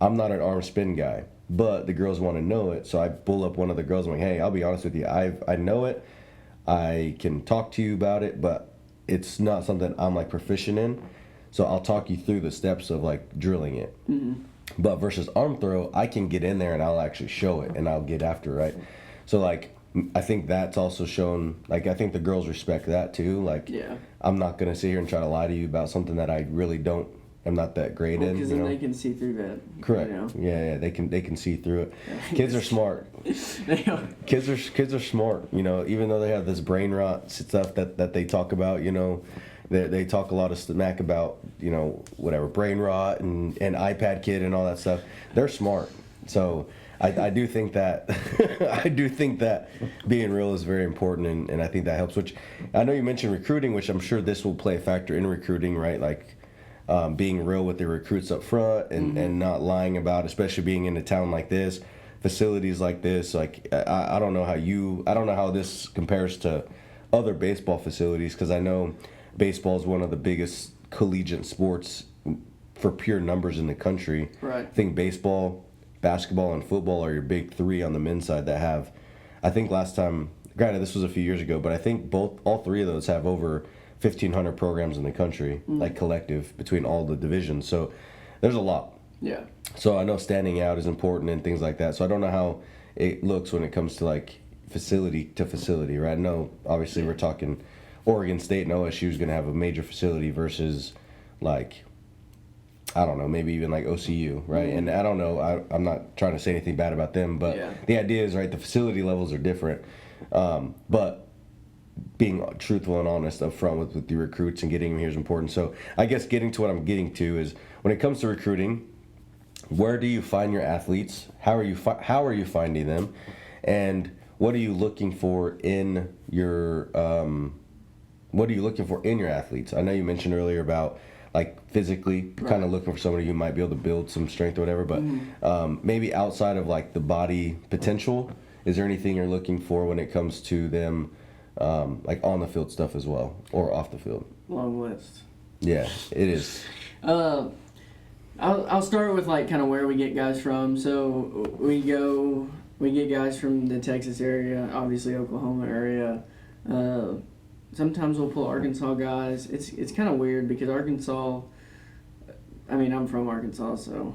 I'm not an arm spin guy, but the girls want to know it, so I pull up one of the girls, I'm like, hey, I'll be honest with you, I know it, I can talk to you about it, but it's not something I'm like proficient in. So I'll talk you through the steps of like drilling it. Mm-hmm. But versus arm throw, I can get in there and I'll actually show it and I'll get after, right? So like, I think that's also shown, like, I think the girls respect that too. Like, I'm not going to sit here and try to lie to you about something that I really am not that great in. Because then they can see through that. Correct. Yeah, they can see through it. Kids are smart. Kids are smart. Even though they have this brain rot stuff that they talk about. They talk a lot of smack about whatever brain rot and iPad kid and all that stuff. They're smart. So I do think that I do think that being real is very important, and I think that helps. Which I know you mentioned recruiting, which I'm sure this will play a factor in recruiting, right? Like being real with the recruits up front and not lying about, especially being in a town like this, facilities like this. Like I don't know how this compares to other baseball facilities, because I know baseball is one of the biggest collegiate sports for pure numbers in the country. Right. I think baseball, basketball, and football are your big three on the men's side that have. I think last time, granted this was a few years ago, but I think all three of those have over 1,500 programs in the country, like collective between all the divisions. So there's a lot. Yeah. So I know standing out is important and things like that. So I don't know how it looks when it comes to like facility to facility, right? I know obviously we're talking Oregon State and OSU is going to have a major facility versus like, I don't know, maybe even like OCU, right? And I don't know, I'm not trying to say anything bad about them, but the idea is, right, the facility levels are different. But being truthful and honest up front with the recruits and getting them here is important. So I guess getting to what I'm getting to is when it comes to recruiting, where do you find your athletes? How are you finding them? And what are you looking for in your athletes? I know you mentioned earlier about like physically kind of looking for somebody who might be able to build some strength or whatever, but maybe outside of like the body potential, is there anything you're looking for when it comes to them, like on the field stuff as well, or off the field? Long list. Yeah, it is. I'll start with like kind of where we get guys from. So we get guys from the Texas area, obviously Oklahoma area. Sometimes we'll pull Arkansas guys. It's kind of weird because Arkansas, I mean, I'm from Arkansas, so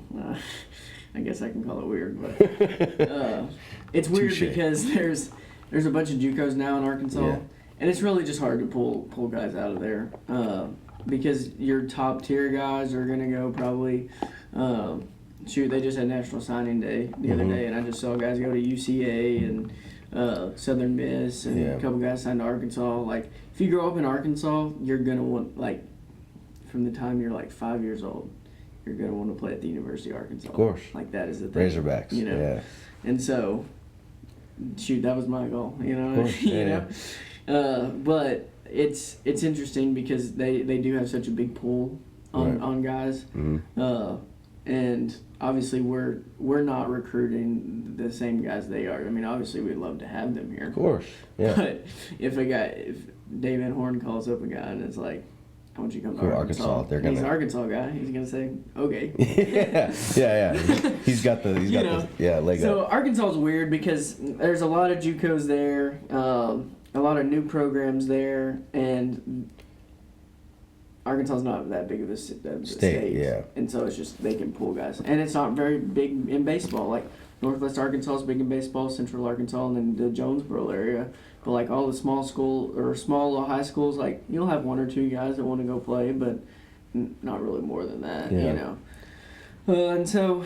I guess I can call it weird. But it's weird because there's a bunch of JUCOs now in Arkansas, and it's really just hard to pull guys out of there because your top tier guys are going to go probably they just had National Signing Day the other day, and I just saw guys go to UCA and Southern Miss, and a couple guys signed to Arkansas. Like, if you grow up in Arkansas, you're going to want, like, from the time you're, like, 5 years old, you're going to want to play at the University of Arkansas. Of course. Like, that is the thing. Razorbacks, you know? yeah. And so, that was my goal, you know? Of course, you know? But it's interesting because they do have such a big pull on guys. And obviously we're not recruiting the same guys they are. I mean, obviously we'd love to have them here. Of course, yeah. But if Dave Van Horn calls up a guy and it's like, I want you to come to Arkansas. He's an Arkansas guy. He's gonna say, okay. yeah. He's got the leg up. So Arkansas is weird because there's a lot of JUCOs there, a lot of new programs there, and Arkansas is not that big of a state. Yeah. And so it's just they can pull guys, and it's not very big in baseball. Like Northwest Arkansas is big in baseball, Central Arkansas, and then the Jonesboro area. But like all the small high schools, like you'll have one or two guys that want to go play, but not really more than that, you know. And so,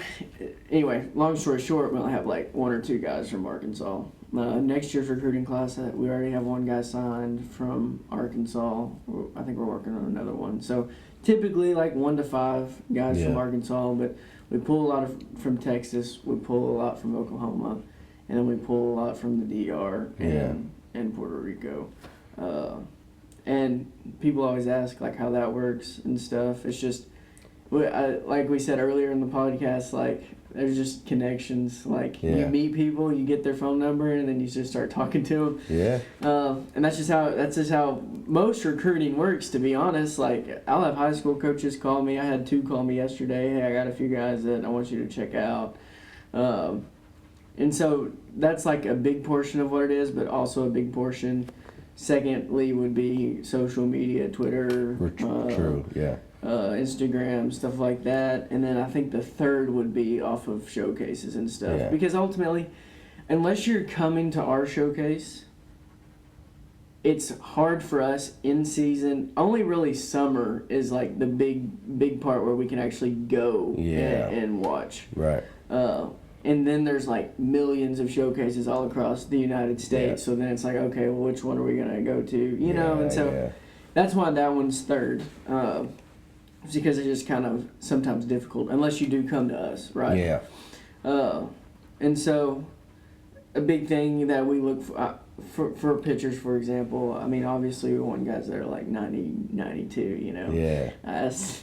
anyway, long story short, we'll have like one or two guys from Arkansas. Next year's recruiting class, we already have one guy signed from Arkansas. I think we're working on another one. So typically like 1 to 5 guys from Arkansas, but we pull a lot from Texas, we pull a lot from Oklahoma, and then we pull a lot from the DR and Puerto Rico. And people always ask like how that works and stuff. It's just, like we said earlier in the podcast, like there's just connections. Like you meet people, you get their phone number, and then you just start talking to them. Yeah. And that's just how most recruiting works. To be honest, like I'll have high school coaches call me. I had 2 call me yesterday. Hey, I got a few guys that I want you to check out. And so that's like a big portion of what it is, but also a big portion. Secondly, would be social media, Twitter. True. Yeah. Instagram, stuff like that. And then I think the third would be off of showcases and stuff. Because ultimately, unless you're coming to our showcase, it's hard for us in season. Only really summer is like the big part where we can actually go and watch. Right. And then there's like millions of showcases all across the United States. So then it's like, okay, well, which one are we going to go to? You know, and so that's why that one's third. It's because it's just kind of sometimes difficult, unless you do come to us, right? Yeah. And so, a big thing that we look for pitchers, for example, I mean, obviously we want guys that are like 90, 92, you know. Yeah.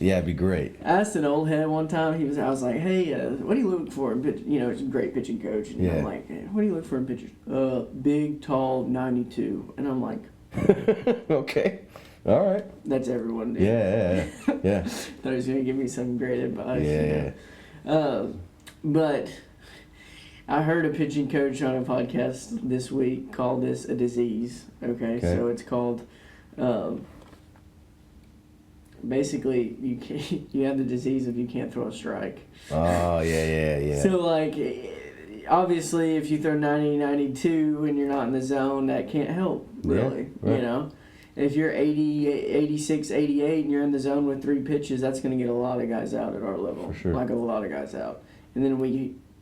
It'd be great. I asked an old head one time. I was like, "Hey, what do you look for in pitch?" You know, he's a great pitching coach. And I'm like, hey, "What do you look for in pitchers?" Big, tall, 92. And I'm like, okay. All right. That's everyone, dude. Yeah. Thought he was gonna give me some great advice. Yeah. You know? But I heard a pitching coach on a podcast this week call this a disease. Okay. So it's called. Basically, you have the disease if you can't throw a strike. Oh, yeah. So, like, obviously, if you throw 90, 92 and you're not in the zone, that can't help, really, right. You know? If you're 80, 86, 88 and you're in the zone with 3 pitches, that's going to get a lot of guys out at our level. For sure. Like, a lot of guys out. And then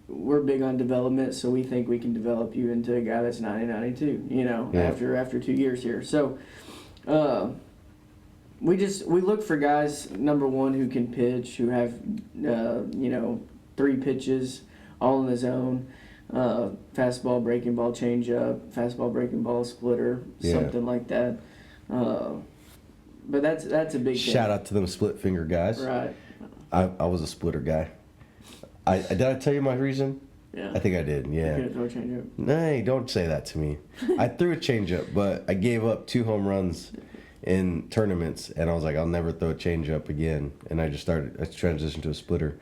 we're big on development, so we think we can develop you into a guy that's 90, 92, you know, after 2 years here. So, we look for guys, number one, who can pitch, who have 3 pitches, all in the zone, fastball, breaking ball, changeup, fastball, breaking ball, splitter, something like that. But that's a big thing. Shout out to them split finger guys. Right. I was a splitter guy. Did I tell you my reason? Yeah. I think I did. Yeah. You couldn't throw a changeup. No, don't say that to me. I threw a changeup, but I gave up 2 home runs in tournaments, and I was like, I'll never throw a changeup again. And I transitioned to a splitter.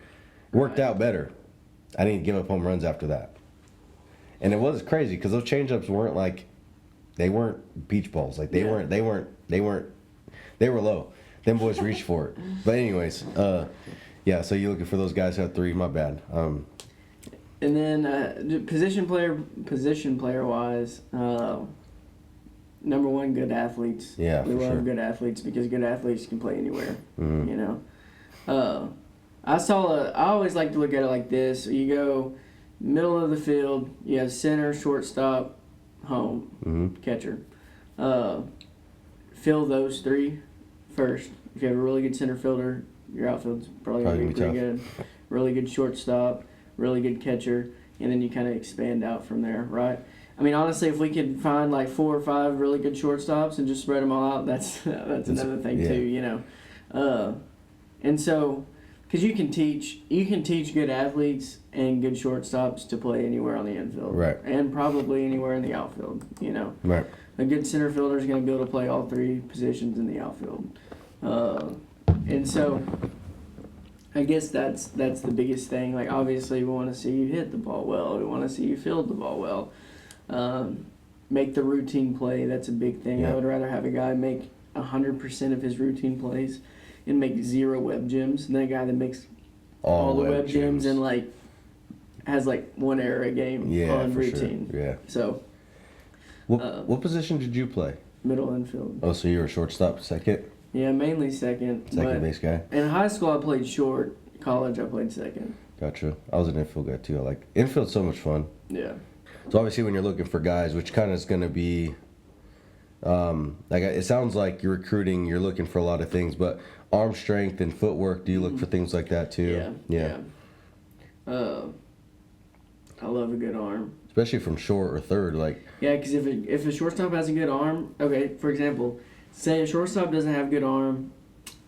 It worked out better. I didn't give up home runs after that. And it was crazy because those changeups weren't like, they weren't beach balls. Like they were low. Them boys reached for it. But anyways, so you're looking for those guys who have 3. My bad. And then position player wise, number one, good athletes. Yeah, we love good athletes because good athletes can play anywhere. Mm-hmm. You know, I always like to look at it like this. You go middle of the field. You have center, shortstop, home, catcher. Fill those 3 first. If you have a really good center fielder, your outfield's probably going to be pretty good. Really good shortstop, really good catcher, and then you kind of expand out from there, right? I mean, honestly, if we could find like 4 or 5 really good shortstops and just spread them all out, that's another thing too, you know. And so, because you can teach good athletes and good shortstops to play anywhere on the infield, right? And probably anywhere in the outfield, you know. Right. A good center fielder is going to be able to play all 3 positions in the outfield, and so. I guess that's the biggest thing. Like, obviously, we want to see you hit the ball well. We want to see you field the ball well. Make the routine play. That's a big thing. Yeah. I would rather have a guy make 100% of his routine plays and make 0 web gems than a guy that makes all the web gems and, like, has, like, 1 error a game on routine. Sure. Yeah. So. What position did you play? Middle infield. Oh, so you were a shortstop, second? Yeah, mainly second. Second base guy? In high school, I played short. College, I played second. Gotcha. I was an infield guy, too. I like infield's so much fun. Yeah. So, obviously, when you're looking for guys, which kind of is going to be, it sounds like you're recruiting, you're looking for a lot of things, but arm strength and footwork, do you look for things like that, too? Yeah. I love a good arm. Especially from short or third, like. Yeah, because if a shortstop has a good arm, okay, for example, say a shortstop doesn't have good arm,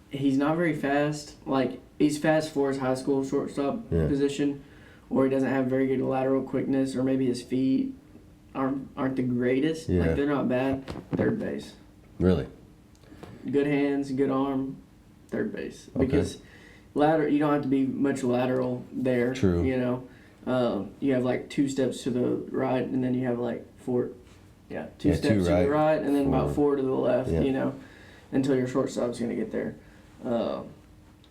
he's not very fast. Like, he's fast for his high school shortstop position, or he doesn't have very good lateral quickness, or maybe his feet aren't the greatest. Yeah. Like, they're not bad. Third base. Really? Good hands, good arm, third base. Because you don't have to be much lateral there. True. You know, you have like 2 steps to the right, and then you have like 4. Yeah, 2 steps to the right, and then about 4 to the left. You know, until your shortstop's going to get there.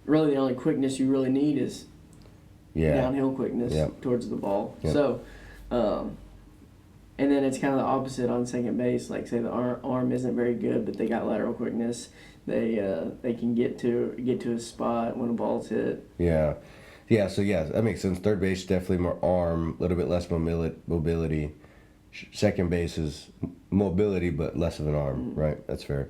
Really, the only quickness you really need is downhill quickness towards the ball. Yep. So, and then it's kind of the opposite on second base. Like, say the arm isn't very good, but they got lateral quickness. They can get to a spot when a ball's hit. Yeah. So that makes sense. Third base definitely more arm, a little bit less mobility. Second base is mobility, but less of an arm, right? That's fair.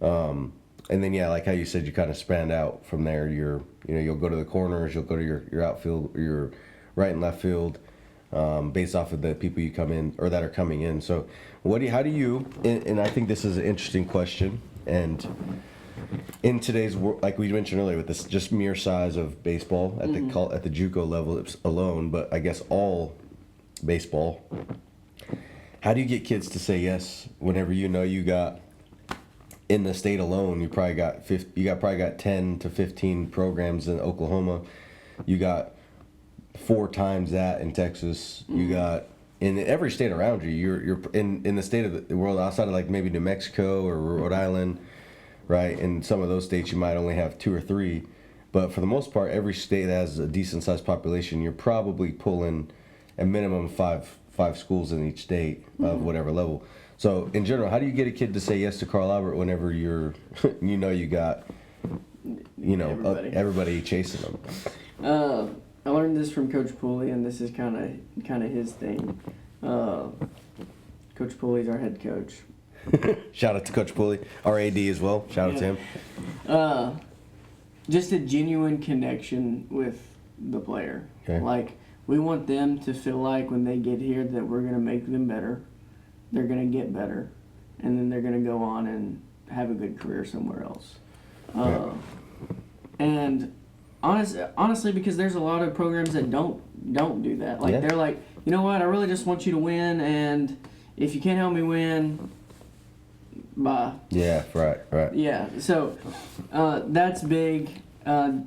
And then like how you said, you kind of span out from there. You'll go to the corners, you'll go to your outfield, your right and left field. based off of the people you come in or that are coming in. So how do you, and I think this is an interesting question, and in today's world, like we mentioned earlier, with this just mere size of baseball at the JUCO level alone, but I guess all baseball, how do you get kids to say yes whenever you got, in the state alone, you probably got 10 to 15 programs in Oklahoma, you got 4 times that in Texas, you got in every state around you, you're in the state of the world outside of like maybe New Mexico or Rhode Island, right? In some of those states, you might only have 2 or 3, but for the most part, every state that has a decent sized population, you're probably pulling a minimum five schools in each state of whatever level. So in general, how do you get a kid to say yes to Carl Albert whenever you got everybody chasing them? I learned this from Coach Pooley, and this is kind of his thing. Coach Pooley's our head coach. Shout out to Coach Pooley, our AD as well. Shout out to him. Just a genuine connection with the player. Okay. Like, we want them to feel like when they get here that we're going to make them better, they're going to get better, and then they're going to go on and have a good career somewhere else. And honestly, because there's a lot of programs that don't do that. Like, they're like, you know what, I really just want you to win, and if you can't help me win, bye. Yeah, right. Yeah, so that's big.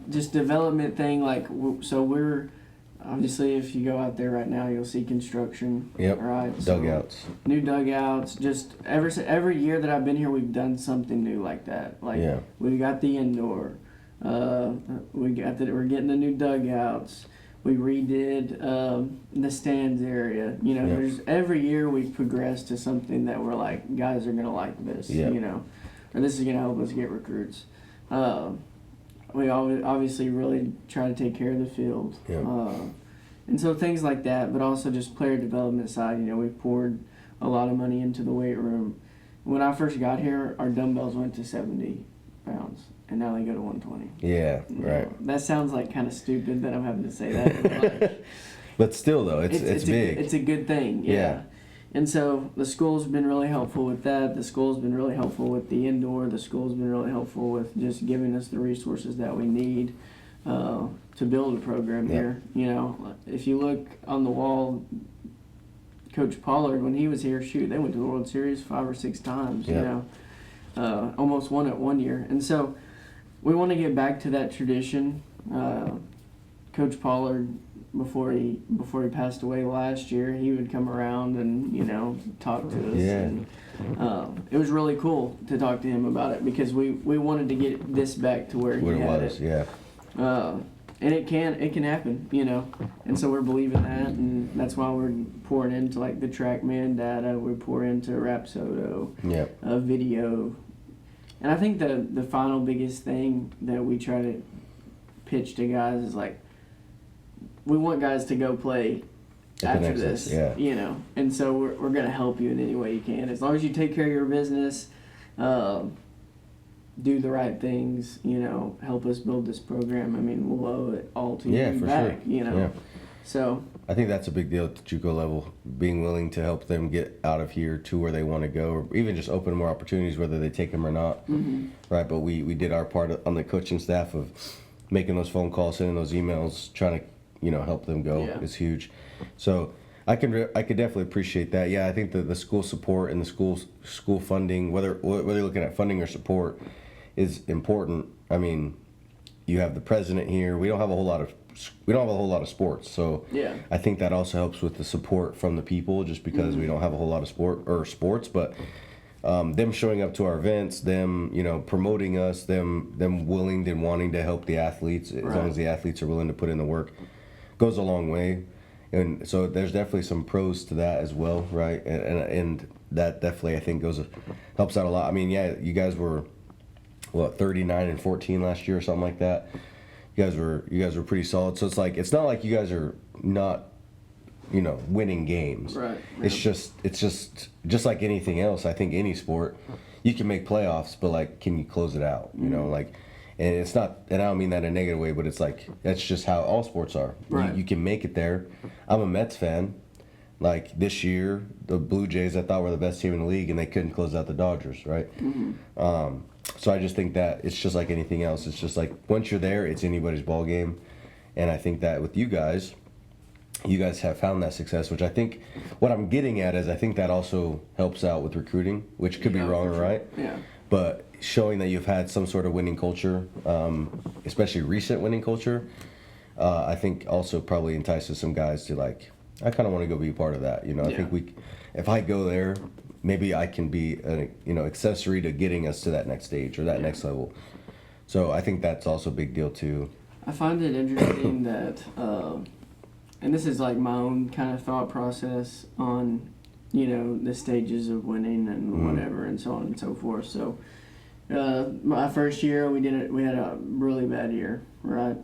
Just development thing, like, so we're, obviously, if you go out there right now, you'll see construction. Yep. Right. Dugouts. So, new dugouts. Just every year that I've been here, we've done something new like that. Like, we got the indoor. We're getting the new dugouts. We redid the stands area. There's every year we've progressed to something that we're like, guys are gonna like this. Or this is gonna help us get recruits. We obviously really try to take care of the field. And so things like that, but also just player development side, we poured a lot of money into the weight room. When I first got here, our dumbbells went to 70 pounds, and now they go to 120. Yeah, right. That sounds like kind of stupid that I'm having to say that. But still, though, it's big. It's a good thing, yeah. And so the school's been really helpful with that. The school's been really helpful with the indoor. The school's been really helpful with just giving us the resources that we need to build a program here. If you look on the wall, Coach Pollard, when he was here, they went to the World Series 5 or 6 times, almost won it one year. And so we want to get back to that tradition. Coach Pollard, before he passed away last year, he would come around and talk to us. And it was really cool to talk to him about it because we wanted to get this back to where he had it. And it can happen, and so we're believing that, and that's why we're pouring into like the TrackMan data, we pour into Rapsodo, video, and I think the final biggest thing that we try to pitch to guys is like, we want guys to go play after this, and so we're going to help you in any way you can. As long as you take care of your business, do the right things, help us build this program. I mean, we'll owe it all to you back, sure. So I think that's a big deal at the JUCO level, being willing to help them get out of here to where they want to go, or even just open more opportunities, whether they take them or not. Right, but we did our part on the coaching staff of making those phone calls, sending those emails, trying to help them go is huge. So I could definitely appreciate that. Yeah, I think the school support and the school funding, whether you're looking at funding or support, is important. I mean, you have the president here. We don't have a whole lot of sports, so I think that also helps with the support from the people, just because we don't have a whole lot of sports, but them showing up to our events, them promoting us, them willing and wanting to help the athletes, as long as the athletes are willing to put in the work, goes a long way. And so there's definitely some pros to that as well, right? And that definitely, I think, helps out a lot. I mean, you guys were 39-14 last year or something like that. You guys were pretty solid. So it's not like you guys are not winning games. Right. It's just like anything else. I think any sport, you can make playoffs, but like, can you close it out? And it's not, and I don't mean that in a negative way, but it's like, that's just how all sports are. Right. You can make it there. I'm a Mets fan. Like this year, the Blue Jays I thought were the best team in the league, and they couldn't close out the Dodgers, right? So I just think that it's just like anything else. It's just like once you're there, it's anybody's ball game. And I think that with you guys have found that success, which I think what I'm getting at is I think that also helps out with recruiting, which could be wrong or right. Yeah. But showing that you've had some sort of winning culture, especially recent winning culture, I think also probably entices some guys to like, I kind of want to go be a part of that. You know, I think if I go there, maybe I can be an accessory to getting us to that next stage or that next level. So I think that's also a big deal too. I find it interesting that, and this is like my own kind of thought process on, the stages of winning and whatever and so on and so forth. So, my first year we had a really bad year, right?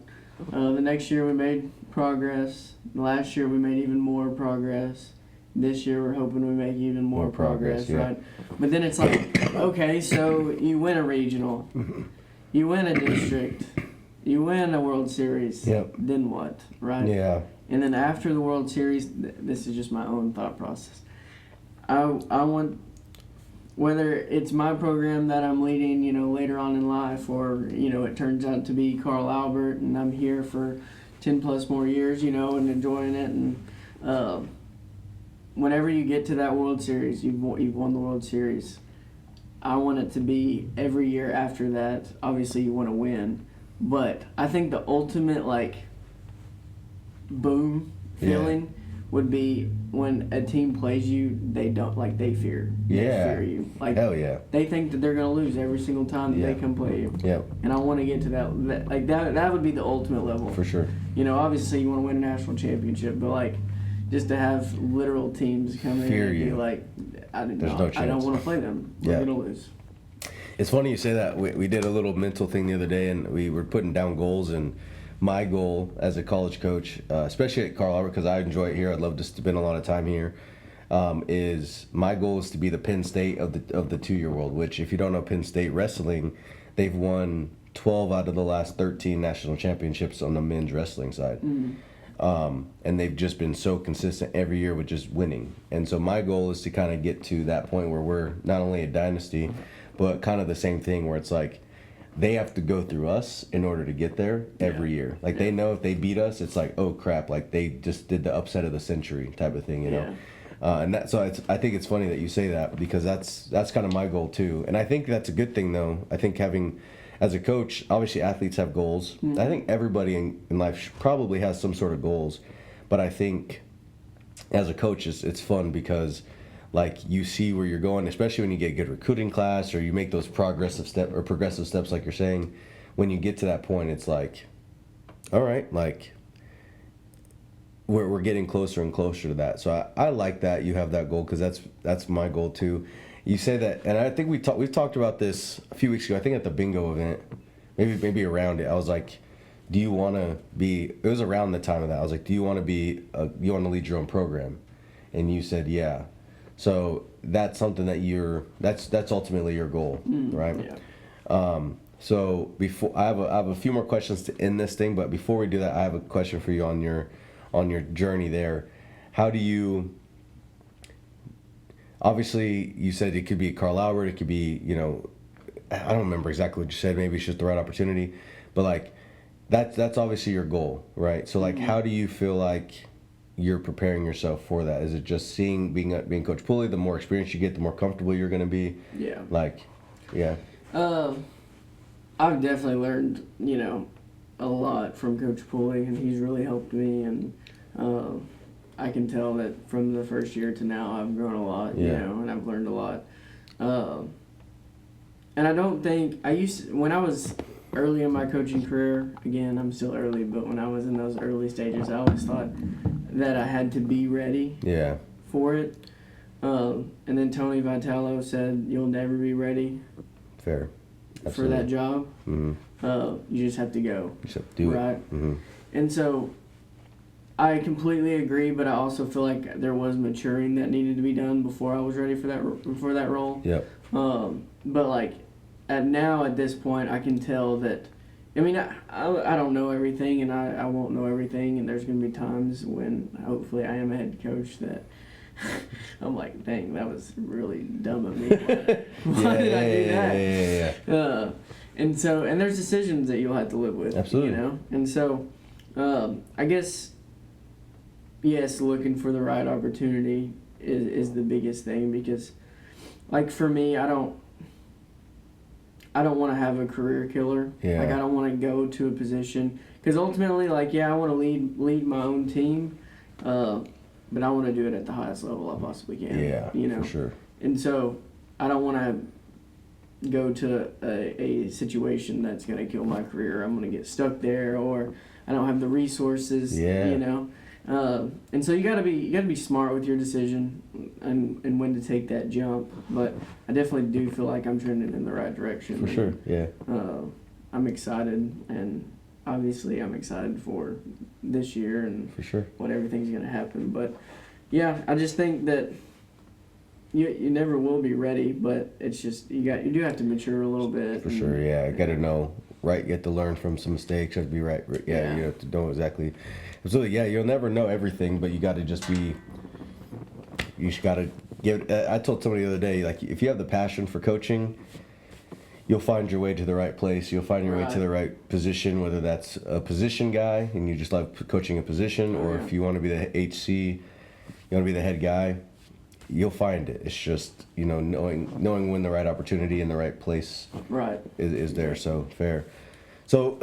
The next year we made progress. Last year we made even more progress. This year we're hoping we make even more progress, right? But then it's like, okay, so you win a regional, you win a district, you win a World Series, then what, right? Yeah. And then after the World Series, this is just my own thought process. I want, whether it's my program that I'm leading, later on in life, or, it turns out to be Carl Albert and I'm here for 10 plus more years, and enjoying it. And whenever you get to that World Series, you've won the World Series. I want it to be every year after that. Obviously, you want to win. But I think the ultimate, boom feeling would be when a team plays you, they fear. They fear you. Hell yeah. They think that they're going to lose every single time that they come play you. Yeah. And I want to get to that would be the ultimate level. For sure. Obviously you want to win a national championship, but just to have literal teams come in and be like, I don't want to play them. We're going to lose. It's funny you say that. We did a little mental thing the other day, and we were putting down goals, and my goal as a college coach, especially at Carl Albert, because I enjoy it here, I'd love to spend a lot of time here, is my goal is to be the Penn State of the 2-year world, which if you don't know Penn State wrestling, they've won 12 out of the last 13 national championships on the men's wrestling side. And they've just been so consistent every year with just winning. And so my goal is to kind of get to that point where we're not only a dynasty, but kind of the same thing where it's like they have to go through us in order to get there every year. They know if they beat us, it's like, oh crap, they just did the upset of the century type of thing, you know. And I think it's funny that you say that, because that's kind of my goal too. And I think that's a good thing though. I think having, as a coach, obviously athletes have goals. I think everybody in life probably has some sort of goals, but I think as a coach it's fun because you see where you're going, especially when you get a good recruiting class or you make those progressive steps like you're saying. When you get to that point, it's like, all right, we're getting closer and closer to that. So I like that you have that goal, because that's my goal too. You say that, and I think we've talked about this a few weeks ago. I think at the bingo event, maybe around it. I was like, do you want to be? It was around the time of that. I was like, do you want to you want to lead your own program? And you said, yeah. So that's something that that's ultimately your goal, right? Yeah. So before I have a few more questions to end this thing, but before we do that, I have a question for you on your journey there. How do you? Obviously, you said it could be Carl Albert. It could be, I don't remember exactly what you said. Maybe it's just the right opportunity, but that's obviously your goal, right? So how do you feel like you're preparing yourself for that? Is it just being Coach Pulley? The more experience you get, the more comfortable you're going to be. Yeah. I've definitely learned, a lot from Coach Pulley, and he's really helped me, and I can tell that from the first year to now, I've grown a lot, and I've learned a lot. And I don't think when I was early in my coaching career, again, I'm still early, but when I was in those early stages, I always thought that I had to be ready for it. And then Tony Vitello said, you'll never be ready for that job. You just have to go. You just have to do it. And so I completely agree, but I also feel like there was maturing that needed to be done before I was ready for that role. But at this point, I can tell that I mean, I don't know everything, and I won't know everything, and there's going to be times when hopefully I am a head coach that I'm like, dang, that was really dumb of me. Why did I do that? Yeah. And there's decisions that you'll have to live with. Absolutely. You know? And so, I guess, yes, looking for the right opportunity is the biggest thing, because, like, for me, I don't want to have a career killer. Yeah. Like, I don't want to go to a position, because ultimately, like, yeah, I want to lead my own team, but I want to do it at the highest level I possibly can. Yeah, you know? for sure. And so I don't want to go to a situation that's going to kill my career. I'm going to get stuck there, or I don't have the resources. Yeah. You know. And so you gotta be smart with your decision and when to take that jump. But I definitely do feel like I'm trending in the right direction. For sure, yeah. I'm excited, and obviously I'm excited for this year and for sure what everything's gonna happen. But yeah, I just think that you never will be ready, but it's just you do have to mature a little bit. For sure, yeah. I gotta know, right? You have to learn from some mistakes. You have to be right. Yeah, you have to know exactly. Absolutely, yeah. You'll never know everything, but you got to just be. You just got to give. I told somebody the other day, like, if you have the passion for coaching, you'll find your way to the right place. You'll find your way to the right position, whether that's a position guy and you just love coaching a position, or if you want to be the HC, you want to be the head guy. You'll find it. It's just, you know, knowing when the right opportunity and the right place is there. So fair. So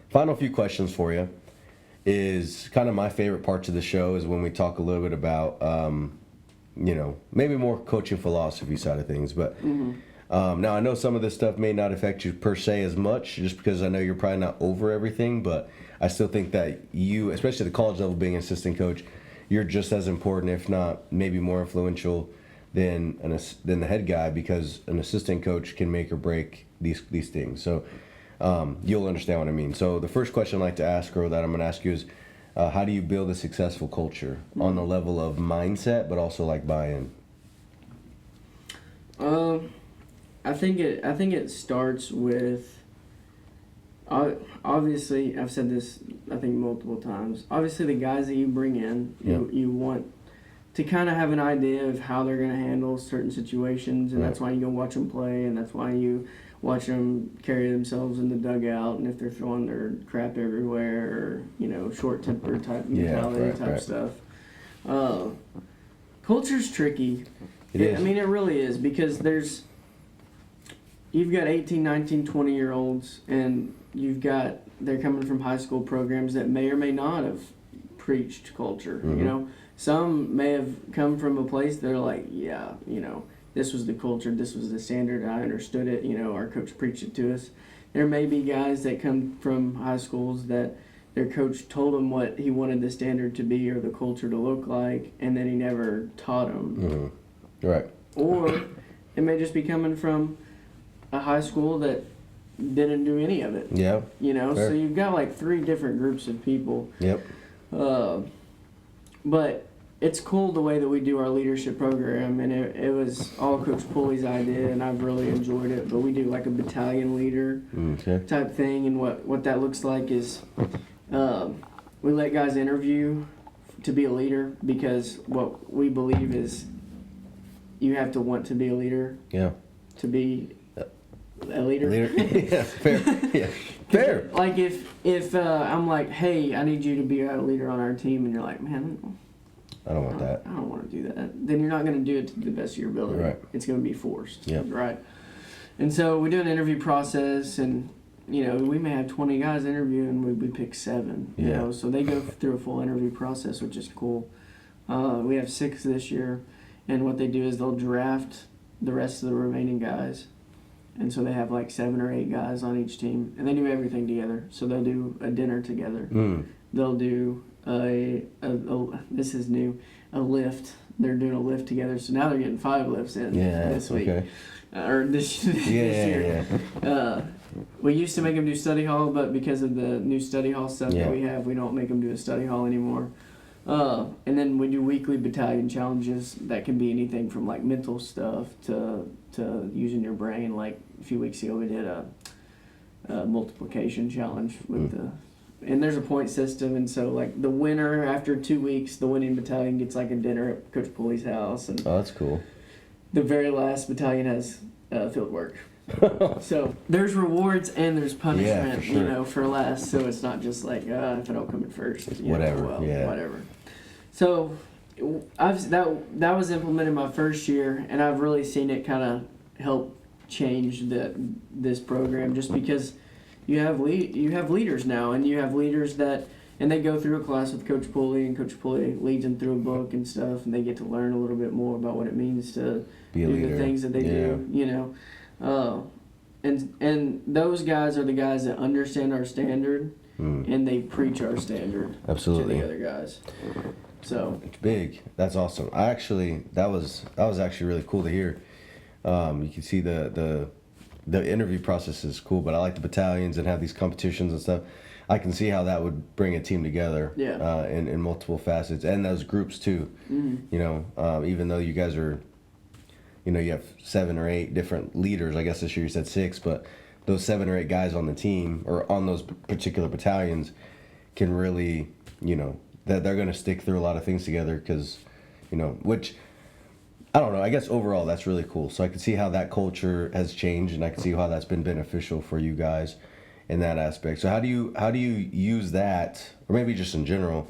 final few questions for you is kind of my favorite parts of the show is when we talk a little bit about, you know, maybe more coaching philosophy side of things. But now I know some of this stuff may not affect you per se as much, just because I know you're probably not over everything. But I still think that you, especially at the college level, being an assistant coach, you're just as important, if not maybe more influential than the head guy, because an assistant coach can make or break these things. So you'll understand what I mean. So the first question I'd like to ask, or that I'm going to ask you, is how do you build a successful culture on the level of mindset, but also like buy-in? I think it starts with. Obviously, I've said this, I think, multiple times. Obviously, the guys that you bring in, you want to kind of have an idea of how they're going to handle certain situations, and that's why you go watch them play, and that's why you watch them carry themselves in the dugout, and if they're throwing their crap everywhere, or, you know, short-temper type mentality type stuff. Culture's tricky. It is. I mean, it really is, because you've got 18, 19, 20-year-olds, and they're coming from high school programs that may or may not have preached culture. You know, some may have come from a place they're like, yeah, you know, this was the culture, this was the standard, I understood it, you know, our coach preached it to us. There may be guys that come from high schools that their coach told them what he wanted the standard to be or the culture to look like, and then he never taught them. Right. Or it may just be coming from a high school that didn't do any of it. Yeah. You know, so you've got like 3 different groups of people. Yep. But it's cool the way that we do our leadership program, and it was all Coach Pulley's idea, and I've really enjoyed it. But we do like a battalion leader type thing, and what that looks like is we let guys interview to be a leader, because what we believe is you have to want to be a leader. Yeah. To be a leader. Yeah, fair. Yeah, fair. Like if I'm like, hey, I need you to be a leader on our team, and you're like, man, I don't want that. I don't want to do that. Then you're not going to do it to the best of your ability. Right. It's going to be forced. Yeah. Right. And so we do an interview process, and you know, we may have 20 guys interview, and we pick 7. You know, so they go through a full interview process, which is cool. We have 6 this year, and what they do is they'll draft the rest of the remaining guys. And so they have like 7 or 8 guys on each team, and they do everything together. So they'll do a dinner together. They'll do this is new, a lift. They're doing a lift together. So now they're getting 5 lifts in this week. Or this year. We used to make them do study hall, but because of the new study hall stuff that we have, we don't make them do a study hall anymore. And then we do weekly battalion challenges that can be anything from like mental stuff to using your brain. Like a few weeks ago, we did multiplication challenge with and there's a point system, and so like the winner after 2 weeks, the winning battalion gets like a dinner at Coach Pulley's house, and Oh, that's cool. the very last battalion has field work. So there's rewards and there's punishment, for sure. for last. So it's not just like if I don't come in first, Whatever, whatever. So that was implemented my first year, and I've really seen it kind of help change this program, just because you have leaders now, and you have leaders and they go through a class with Coach Pulley, and Coach Pulley leads them through a book and stuff, and they get to learn a little bit more about what it means to Be a do leader. the things that they do, and those guys are the guys that understand our standard, and they preach our standard Absolutely. to the other guys. So It's big. That's awesome. That was actually really cool to hear. You can see the interview process is cool, but I like the battalions and have these competitions and stuff. I can see how that would bring a team together. Yeah. In multiple facets, and those groups too. Mm-hmm. Even though you guys are, you have 7 or 8 different leaders. I guess this year you said 6, but those 7 or 8 guys on the team or on those particular battalions can really, that they're going to stick through a lot of things together, because, which, I don't know, I guess overall that's really cool. So I can see how that culture has changed, and I can see how that's been beneficial for you guys in that aspect. So how do you use that, or maybe just in general,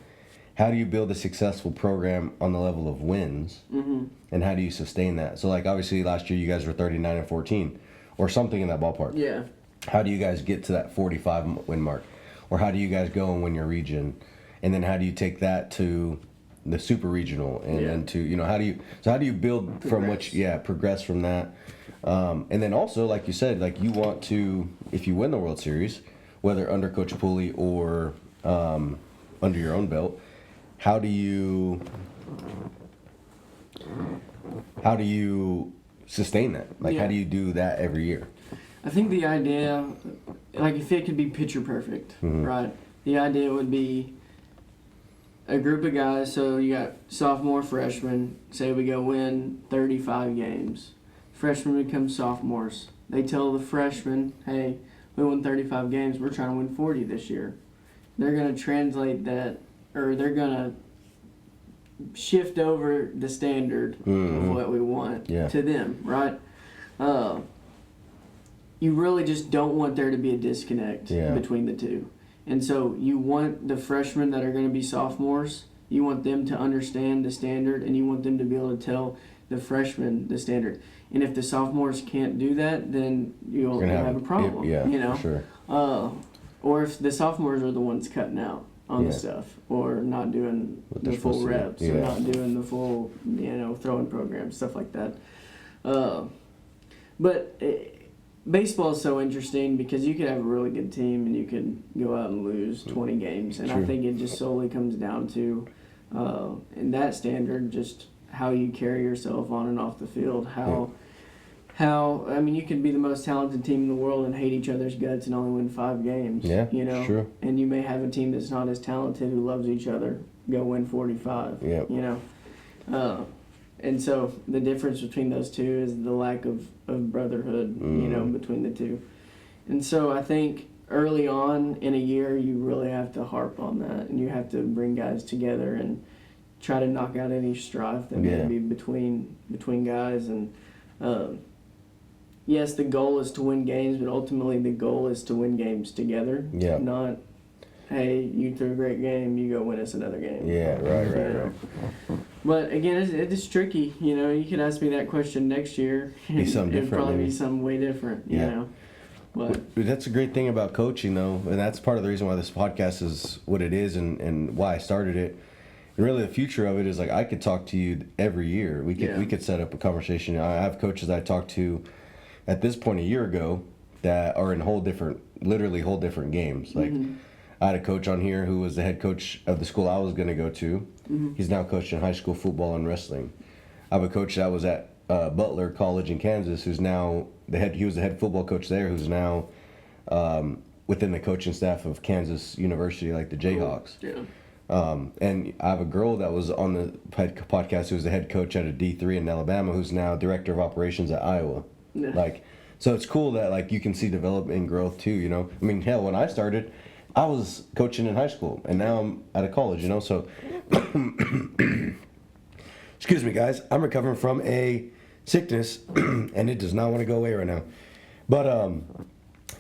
how do you build a successful program on the level of wins, and how do you sustain that? So like obviously last year you guys were 39-14 or something in that ballpark. yeah. How do you guys get to that 45 win mark, or how do you guys go and win your region, and then how do you take that to the super regional, and then to how do you build from which progress from that, and then also like you said, like you want to, if you win the World Series, whether under Coach Pulley or under your own belt, how do you sustain that? Like how do you do that every year? I think the idea, like if it could be picture perfect, right? The idea would be a group of guys, so you got sophomore, freshman, say we go win 35 games. Freshmen become sophomores. They tell the freshmen, hey, we won 35 games, we're trying to win 40 this year. They're going to translate that, or they're going to shift over the standard of what we want to them, right? You really just don't want there to be a disconnect between the two. And so you want the freshmen that are going to be sophomores, you want them to understand the standard, and you want them to be able to tell the freshmen the standard. And if the sophomores can't do that, then you'll have a problem. For sure. Or if the sophomores are the ones cutting out on the stuff, or not doing the full reps, or not doing the full, throwing programs, stuff like that. But baseball is so interesting because you could have a really good team and you could go out and lose 20 games. And I think it just solely comes down to, in that standard, just how you carry yourself on and off the field. You could be the most talented team in the world and hate each other's guts and only win 5 games. Yeah, true. And you may have a team that's not as talented who loves each other go win 45. Yeah. And so the difference between those two is the lack of brotherhood, between the two. And so I think early on in a year, you really have to harp on that, and you have to bring guys together and try to knock out any strife that may be between guys. And yes, the goal is to win games, but ultimately the goal is to win games together. Yeah. Not, hey, you threw a great game, you go win us another game. Yeah, right. But again, it's tricky. You could ask me that question next year. Be something different. It'd probably maybe. be something way different. But that's a great thing about coaching, though, and that's part of the reason why this podcast is what it is, and why I started it. And really, the future of it is like I could talk to you every year. We could set up a conversation. I have coaches I talked to at this point a year ago that are in literally whole different games. Like I had a coach on here who was the head coach of the school I was going to go to. He's now coaching high school football and wrestling. I have a coach that was at Butler College in Kansas, who's now he was the head football coach there, who's now within the coaching staff of Kansas University, like the Jayhawks. And I have a girl that was on the podcast who was the head coach at a D3 in Alabama, who's now director of operations at Iowa. Like, So it's cool that like you can see development and growth too, you know. I mean, hell, when I started, I was coaching in high school, and now I'm at a college, you know. So, excuse me, guys, I'm recovering from a sickness, and it does not want to go away right now. But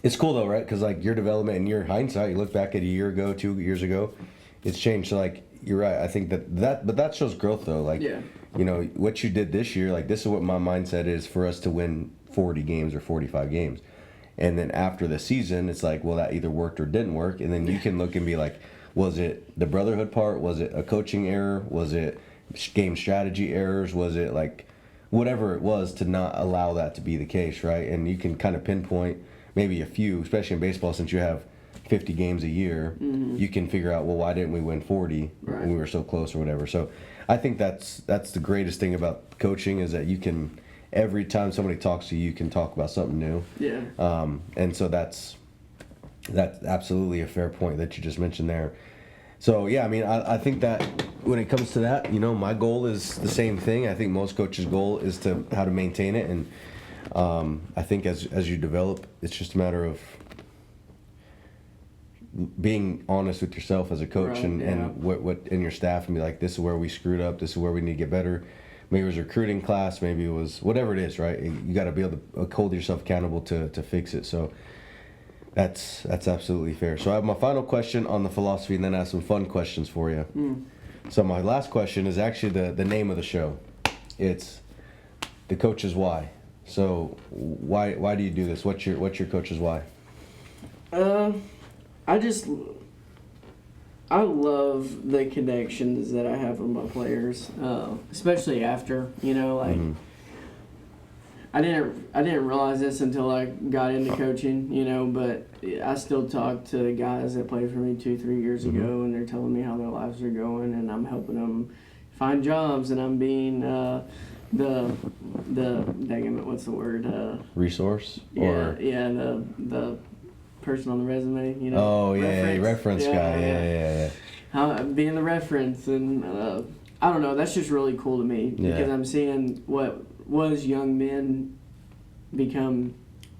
it's cool though, right? Because like your development and your hindsight, you look back at a year ago, 2 years ago, it's changed. So like you're right. I think but that shows growth though. Like, you know, what you did this year, like this is what my mindset is for us to win 40 games or 45 games. And then after the season, it's like, well, that either worked or didn't work. And then you can look and be like, was it the brotherhood part? Was it a coaching error? Was it game strategy errors? Was it like whatever it was to not allow that to be the case, right? And you can kind of pinpoint maybe a few, especially in baseball, since you have 50 games a year, you can figure out, well, why didn't we win 40 when we were so close or whatever. So I think that's the greatest thing about coaching is that you can, every time somebody talks to you, you can talk about something new. Yeah. And so that's absolutely a fair point that you just mentioned there. So, yeah, I mean, I think that when it comes to that, you know, my goal is the same thing. I think most coaches' goal is to how to maintain it. And I think as you develop, it's just a matter of being honest with yourself as a coach and what in your staff and be like, this is where we screwed up. This is where we need to get better. Maybe it was recruiting class. Maybe it was whatever it is, right? You got to be able to hold yourself accountable to fix it. So that's absolutely fair. So I have my final question on the philosophy, and then I have some fun questions for you. So my last question is actually the name of the show. It's The Coach's Why. So why do you do this? What's your coach's why? I love the connections that I have with my players, especially after, you know, like I didn't realize this until I got into coaching, you know, but I still talk to guys that played for me 2-3 years ago, and they're telling me how their lives are going, and I'm helping them find jobs, and I'm being the what's the word? Resource? The person on the resume, you know. Oh, yeah, reference guy. Yeah. Being the reference, and I don't know, that's just really cool to me because I'm seeing what was young men become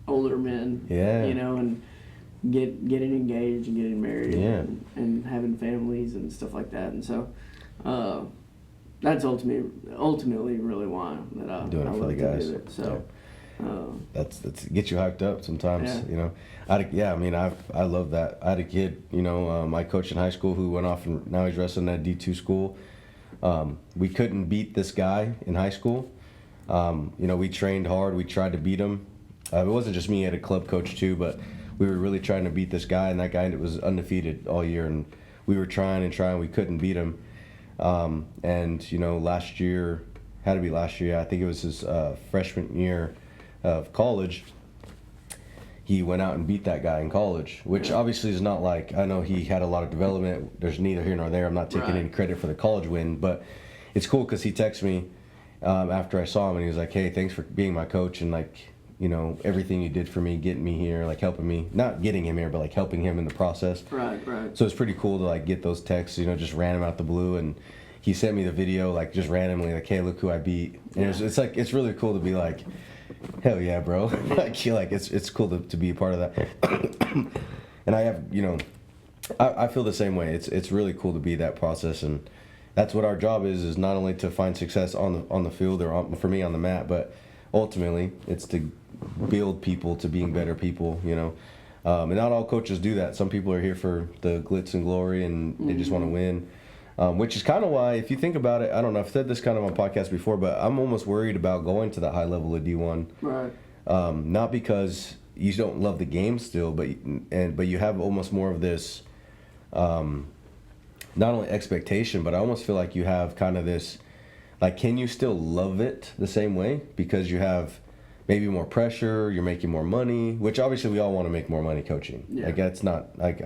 older men, you know, and getting engaged and getting married and having families and stuff like that. And so that's ultimately really why that I'm doing it for the guys. Do it. So. That's get you hyped up sometimes, you know. I love that. I had a kid, you know, my coach in high school who went off and now he's wrestling at a D2 school. We couldn't beat this guy in high school. You know, we trained hard. We tried to beat him. It wasn't just me. I had a club coach too, but we were really trying to beat this guy, and that guy was undefeated all year, and we were trying. We couldn't beat him. And, you know, last year, I think it was his freshman year of college, he went out and beat that guy in college, which obviously is not like, I know he had a lot of development. There's neither here nor there. I'm not taking any credit for the college win, but it's cool because he texted me after I saw him, and he was like, hey, thanks for being my coach, and like, you know, everything you did for me, getting me here, like helping me, not getting him here, but like helping him in the process. Right. So it's pretty cool to like get those texts, you know, just random out the blue. And he sent me the video, like just randomly, like, hey, look who I beat. And it's like, it's really cool to be like, hell yeah, bro. like it's cool to be a part of that. And I have, you know, I feel the same way. It's really cool to be that process, and that's what our job is not only to find success on the field or for me on the mat, but ultimately it's to build people to being better people, you know. And not all coaches do that. Some people are here for the glitz and glory, and they just want to win. Which is kind of why, if you think about it, I don't know, I've said this kind of on podcast before, but I'm almost worried about going to that high level of D1. Right. Not because you don't love the game still, but you have almost more of this, not only expectation, but I almost feel like you have kind of this, like, can you still love it the same way? Because you have maybe more pressure, you're making more money, which obviously we all want to make more money coaching. Yeah. Like, that's not, like,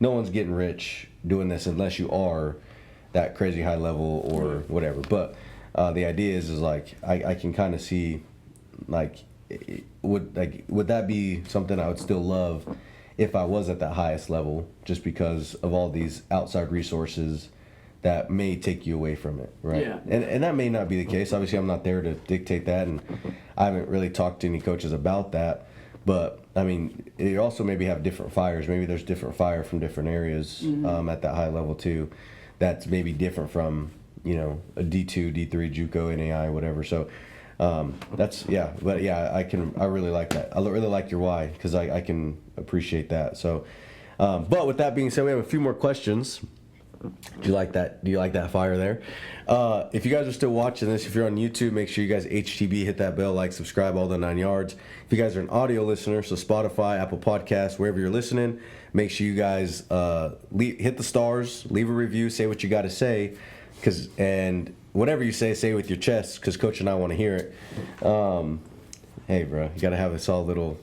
no one's getting rich doing this unless you are that crazy high level or whatever. But the idea is like I can kind of see like would that be something I would still love if I was at that highest level, just because of all these outside resources that may take you away from it, right? Yeah. And that may not be the case. Obviously, I'm not there to dictate that, and I haven't really talked to any coaches about that. But I mean, you also maybe have different fires. Maybe there's different fire from different areas at that high level too. That's maybe different from a D2, D3, JUCO, NAIA, whatever. So that's But yeah, I really like that. I really like your why because I can appreciate that. So, but with that being said, we have a few more questions. Do you like that? Do you like that fire there? If you guys are still watching this, if you're on YouTube, make sure you guys HTB, hit that bell, like, subscribe, all the 9 yards. If you guys are an audio listener, so Spotify, Apple Podcasts, wherever you're listening, make sure you guys hit the stars, leave a review, say what you got to say, and whatever you say with your chest, because Coach and I want to hear it. Hey, bro, you gotta have a little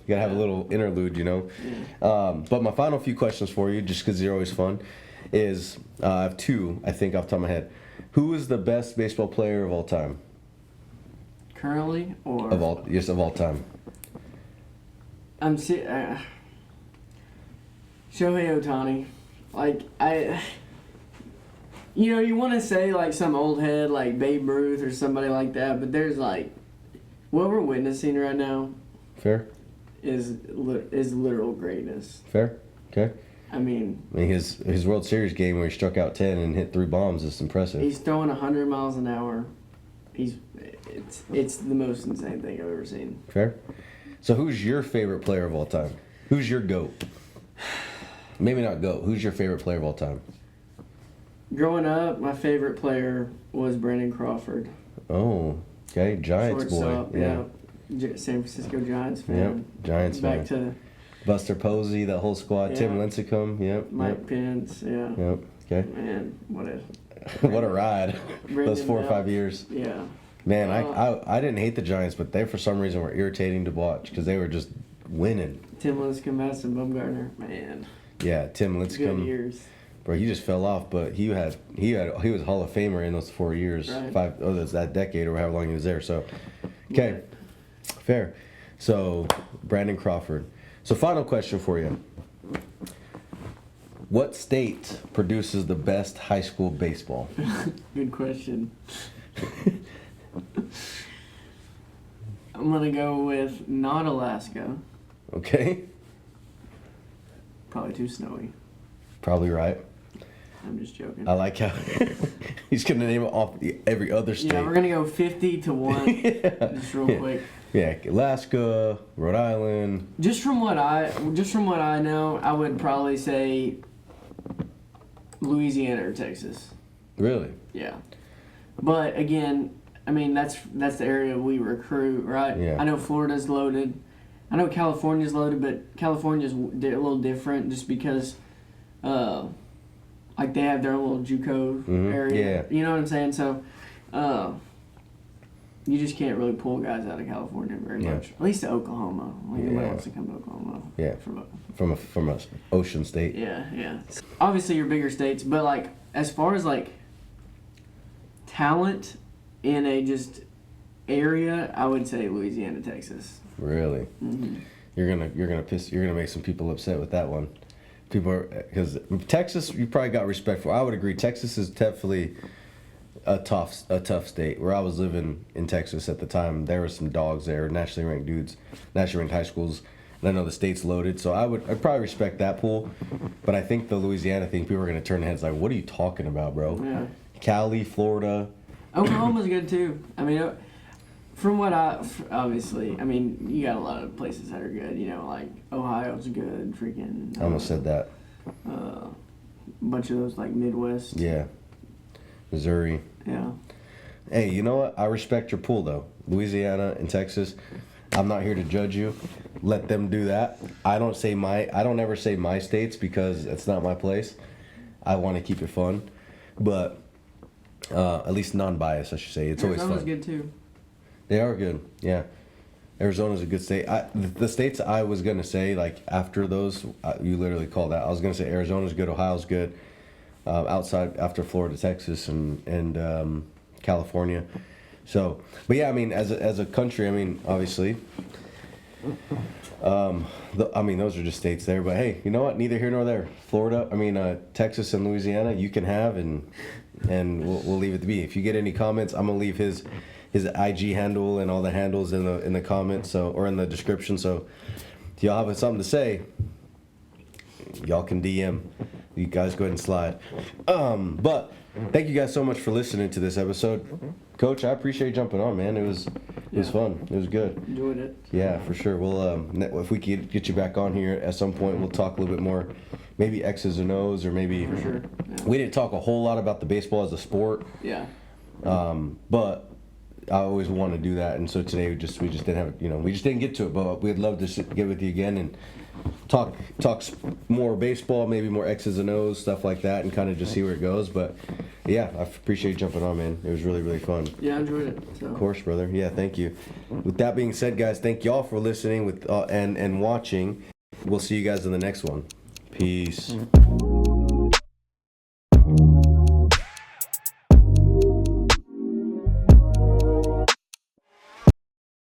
interlude, But my final few questions for you, just because they're always fun, is I have two, I think, off the top of my head. Who is the best baseball player of all time? Currently, or of all time. Shohei Ohtani. Like you want to say like some old head like Babe Ruth or somebody like that, but there's like what we're witnessing right now. Fair. Is literal greatness. Fair. Okay. I mean, his World Series game where he struck out 10 and hit 3 bombs is impressive. He's throwing 100 miles an hour. It's the most insane thing I've ever seen. Fair. So who's your favorite player of all time? Who's your GOAT? Maybe not GOAT. Who's your favorite player of all time? Growing up, my favorite player was Brandon Crawford. Oh, okay. Giants shortstop, boy. Yeah. San Francisco Giants fan. Yep. Giants fan. Back to Buster Posey, that whole squad. Yeah. Tim Lincecum. Yep. Mike Pence. Yeah. Yep. Okay. Man, what a ride. Those 4 or 5 years. Yeah. Man, I didn't hate the Giants, but they for some reason were irritating to watch because they were just winning. Tim Lincecum, Madison Bumgarner, man. Yeah, Tim Lincecum. Good years. Bro, he just fell off, but he was a Hall of Famer in those 4 years, right. that's that decade or however long he was there. So, okay, fair. So, Brandon Crawford. So, final question for you: what state produces the best high school baseball? Good question. I'm gonna go with not Alaska. Okay. Probably too snowy. Probably right. I'm just joking. I like how he's gonna name it off every other state. Yeah, we're gonna go 50-1. Just real quick. Yeah, Alaska, Rhode Island. Just from what I know, I would probably say Louisiana or Texas. Really? Yeah. But again, I mean that's the area we recruit, right? Yeah. I know Florida's loaded. I know California's loaded, but California's a little different just because like they have their little JUCO area. Yeah. You know what I'm saying? So you just can't really pull guys out of California very much. At least to Oklahoma. Like nobody wants to come to Oklahoma. Yeah. From a ocean state. Yeah. Obviously your bigger states, but like as far as like talent in a just area, I would say Louisiana, Texas. Really? Mm-hmm. You're gonna make some people upset with that one. People are, because Texas, you probably got respect for. I would agree. Texas is definitely a tough state. Where I was living in Texas at the time, there were some dogs there, nationally ranked dudes, nationally ranked high schools. And I know the state's loaded, so I'd probably respect that pool. But I think the Louisiana thing, people are gonna turn their heads like, "What are you talking about, bro?" Yeah. Cali, Florida. Oklahoma's good too. I mean, from what obviously, I mean, you got a lot of places that are good. You know, like Ohio's good. Freaking. I almost said that. A bunch of those like Midwest. Yeah. Missouri. Yeah. Hey, you know what? I respect your pool though. Louisiana and Texas. I'm not here to judge you. Let them do that. I don't ever say my states because it's not my place. I want to keep it fun, but at least non-biased, I should say. It's always fun. Arizona's good too. They are good. Yeah. Arizona's a good state. The states I was gonna say, like after those, you literally called out. I was gonna say Arizona's good, Ohio's good, outside after Florida, Texas, and California. So, but yeah, I mean, as a country, I mean, obviously, those are just states there. But hey, you know what? Neither here nor there. Florida, Texas and Louisiana, you can have, and we'll leave it to be. If you get any comments, I'm gonna leave his IG handle and all the handles in the comments, or in the description. So If y'all have something to say, y'all can DM. You guys go ahead and slide. But thank you guys so much for listening to this episode. Coach, I appreciate you jumping on, man. It was fun. It was good. Enjoyed it. Yeah, for sure. We'll if we could get you back on here at some point, we'll talk a little bit more, maybe X's and O's, or maybe For sure. Yeah. we didn't talk a whole lot about the baseball as a sport. Yeah. But I always want to do that, and so today we just didn't have we just didn't get to it. But we'd love to get with you again and talk more baseball, maybe more X's and O's, stuff like that, and kind of just see where it goes. But yeah, I appreciate you jumping on, man. It was really, really fun. Yeah, I enjoyed it. So. Of course, brother. Yeah, thank you. With that being said, guys, thank y'all for listening and watching. We'll see you guys in the next one. Peace.